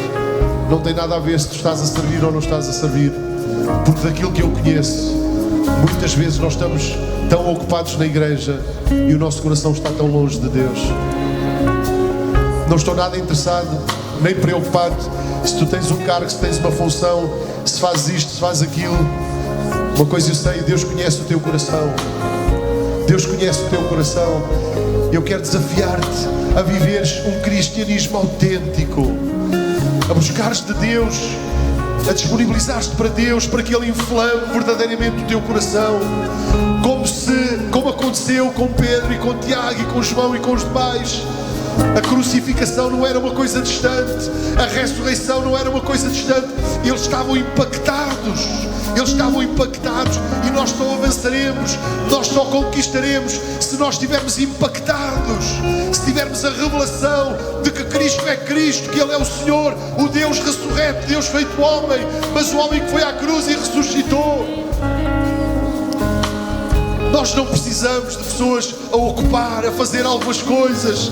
Não tem nada a ver se tu estás a servir ou não estás a servir. Porque daquilo que eu conheço, Muitas vezes nós estamos tão ocupados na igreja e o nosso coração está tão longe de Deus. Não estou nada interessado, nem preocupado se tu tens um cargo, se tens uma função, se fazes isto, se fazes aquilo. Uma coisa eu sei, Deus conhece o teu coração. Deus conhece o teu coração. Eu quero desafiar-te a viveres um cristianismo autêntico, a buscares de Deus, a disponibilizares-te para Deus, para que Ele inflame verdadeiramente o teu coração, como aconteceu com Pedro e com Tiago e com João e com os demais. A crucificação não era uma coisa distante, a ressurreição não era uma coisa distante. Eles estavam impactados, e nós só avançaremos, nós só conquistaremos se nós estivermos impactados, se tivermos a revelação de que Cristo é Cristo, que Ele é o Senhor, o Deus ressurreto, Deus feito homem, mas o homem que foi à cruz e ressuscitou. Nós não precisamos de pessoas a ocupar, a fazer algumas coisas,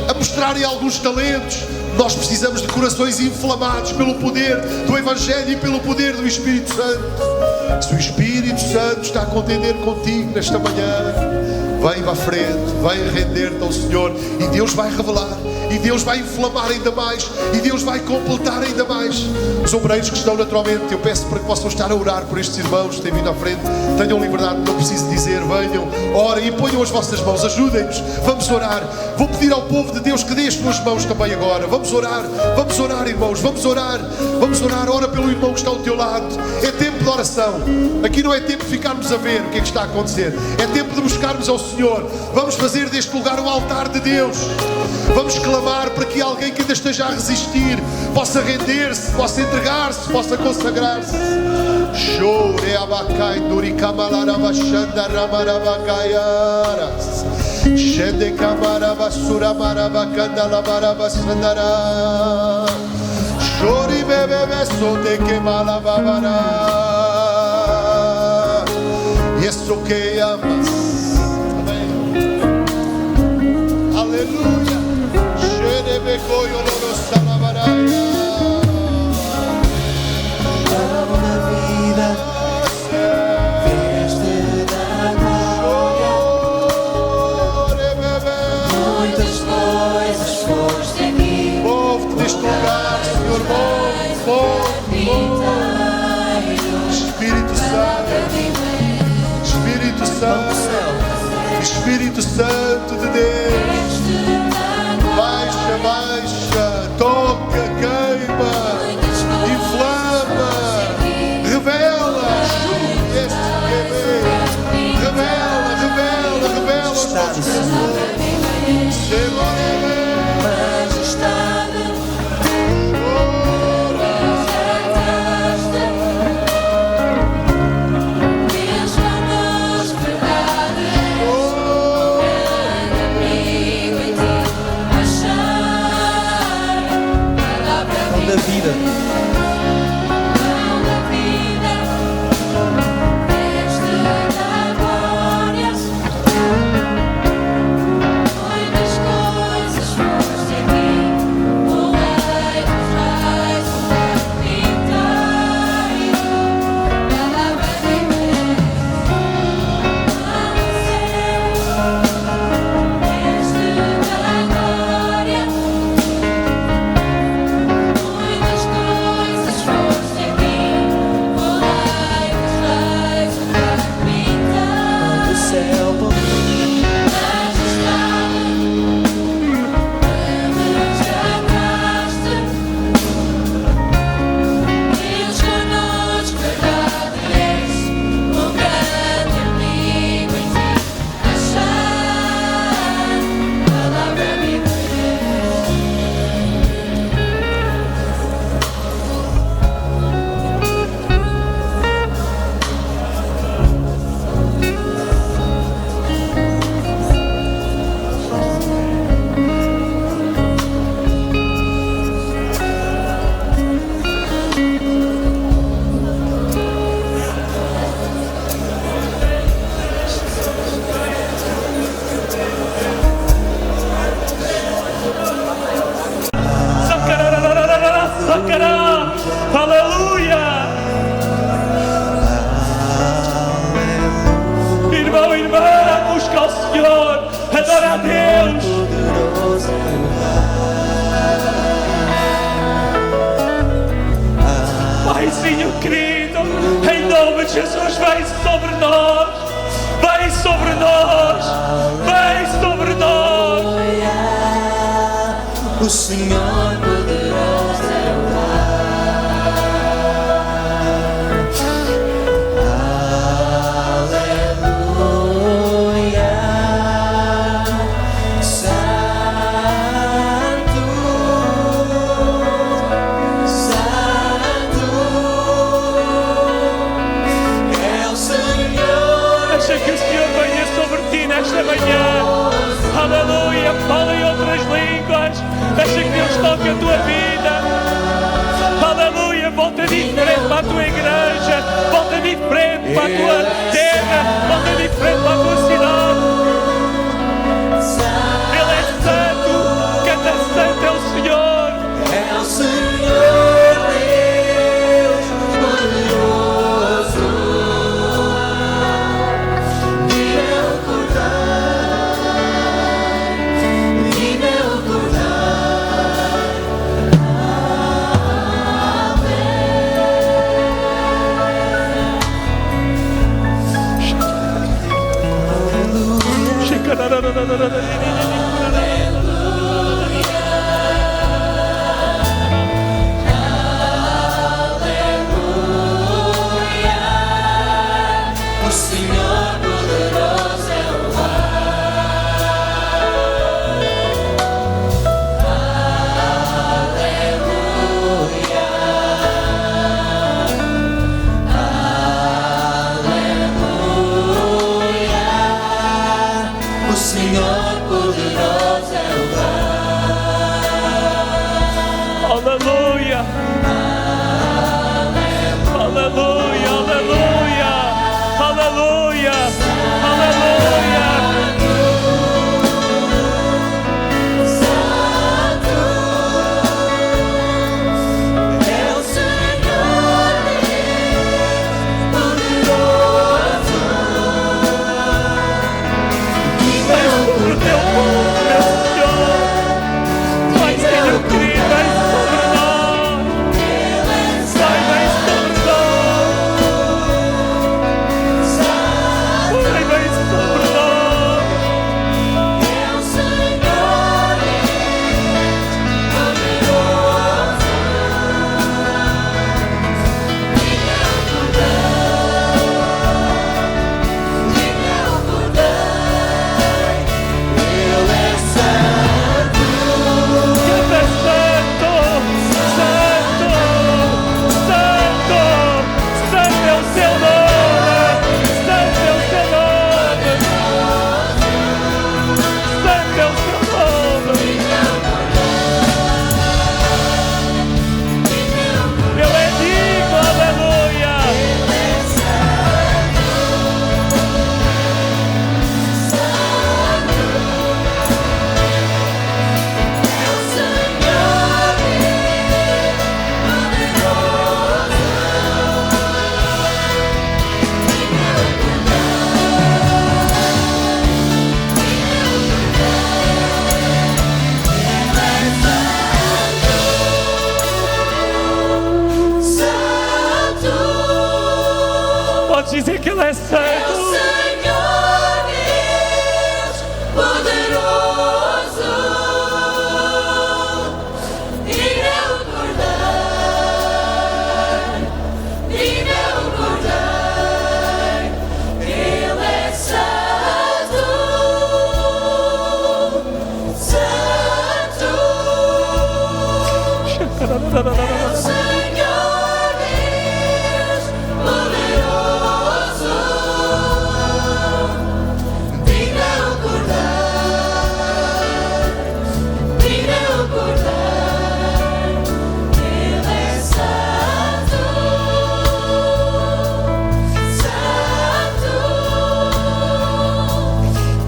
a mostrarem alguns talentos. Nós precisamos de corações inflamados pelo poder do Evangelho e pelo poder do Espírito Santo. Se o Espírito Santo está a contender contigo nesta manhã, vem à frente, vem render-te ao Senhor, e Deus vai revelar, e Deus vai inflamar ainda mais, e Deus vai completar ainda mais. Os obreiros que estão naturalmente, eu peço para que possam estar a orar por estes irmãos que têm vindo à frente. Tenham liberdade, não preciso dizer, venham, orem e ponham as vossas mãos, ajudem-nos, vamos orar. Vou pedir ao povo de Deus que dê as suas mãos também agora. Vamos orar, irmãos, vamos orar, ora pelo irmão que está ao teu lado. É tempo de oração, aqui não é tempo de ficarmos a ver o que é que está a acontecer, é tempo de buscarmos ao Senhor. Vamos fazer deste lugar um altar de Deus. Vamos clamar para que alguém que ainda esteja a resistir possa render-se, possa entregar-se, possa consagrar-se. Chore abacai duri kamalarava shanda ramarabacaiaras. Shende kamarava suramarava kandalamarava sandara. Chore bebebe sote que malavavara. Isso que amas. Aleluia. Pão da vida, vieste da glória. Muitas coisas foste aqui. Move-te neste lugar, Senhor, move. Espírito Santo, Espírito Santo, Espírito Santo de Deus. Baixa, baixa, toca, queima, inflama, revela, revela os nossos Majestade, mesmo nas verdades, amigo em ti, achar palavra Pão da vida, pão da vida, veste da glória. Jesus, vem sobre nós, vem sobre nós, vem sobre nós. O Senhor poderoso é o Aleluia. Santo, Santo é o Senhor. Deixa que o Senhor venha sobre ti nesta manhã. Aleluia, fala em outras línguas. Deixa que Deus toque a tua vida. Aleluia, volta diferente para a tua igreja. Volta diferente para a tua terra. Volta diferente para a tua cidade. Ele é santo, canta santo é o Senhor. É o Senhor Deus poderoso. E meu Cordeiro, e meu O Senhor poderoso é o O Senhor poderoso é o Aleluia. Aleluia, aleluia. Aleluia. Aleluia. É o Senhor Deus poderoso. E meu Sobre o teu povo, meu Senhor. Pai, Senhor querido, vem sobre nós. Pai, vem sobre nós. Pai, vem sobre nós. É o Senhor Canta santo, santo, santo. Santo é o seu nome. Santo é o seu nome. Santo é o seu nome. Ele é digno, aleluia. Pode dizer que ele é santo.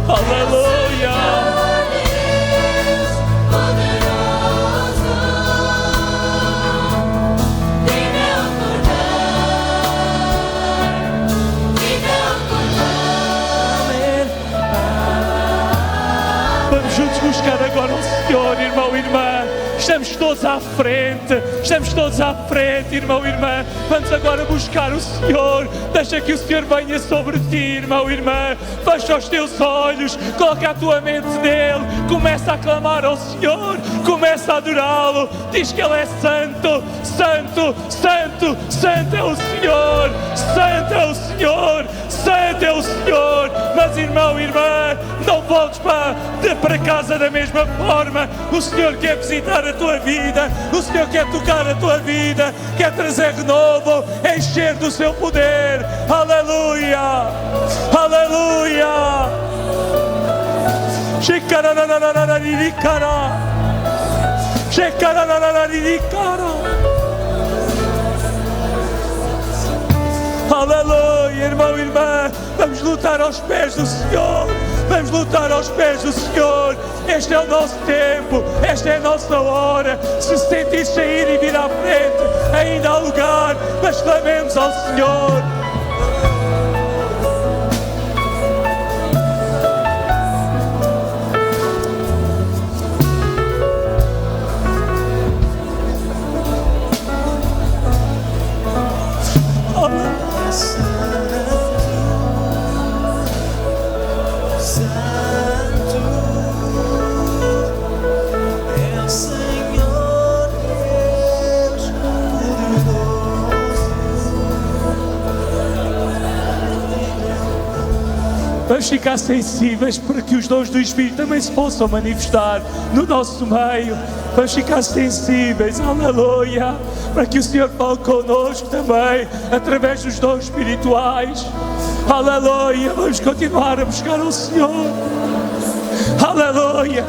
Aleluia. Vamos juntos buscar agora o Senhor, irmão e irmã. Estamos todos à frente, irmão e irmã. Vamos agora buscar o Senhor. Deixa que o Senhor venha sobre ti, irmão e irmã. Fecha os teus olhos, coloca a tua mente nele. Começa a clamar ao Senhor, começa a adorá-lo. Diz que Ele é santo, santo, santo, santo é o Senhor, santo é o Senhor, santo é o Senhor. Mas irmão e irmã, não voltes para casa da mesma forma. O Senhor quer visitar a tua vida, o Senhor quer tocar a tua vida, quer trazer renovo, encher do seu poder. Aleluia, aleluia. Aleluia, irmão e irmã. Vamos lutar aos pés do Senhor. Vamos lutar aos pés do Senhor. Este é o nosso tempo, esta é a nossa hora. Se sentir sair e vir à frente, ainda há lugar, mas clamemos ao Senhor. Vamos ficar sensíveis para que os dons do Espírito também se possam manifestar no nosso meio. Vamos ficar sensíveis, aleluia, para que o Senhor fale connosco também, através dos dons espirituais. Aleluia, vamos continuar a buscar o Senhor. Aleluia.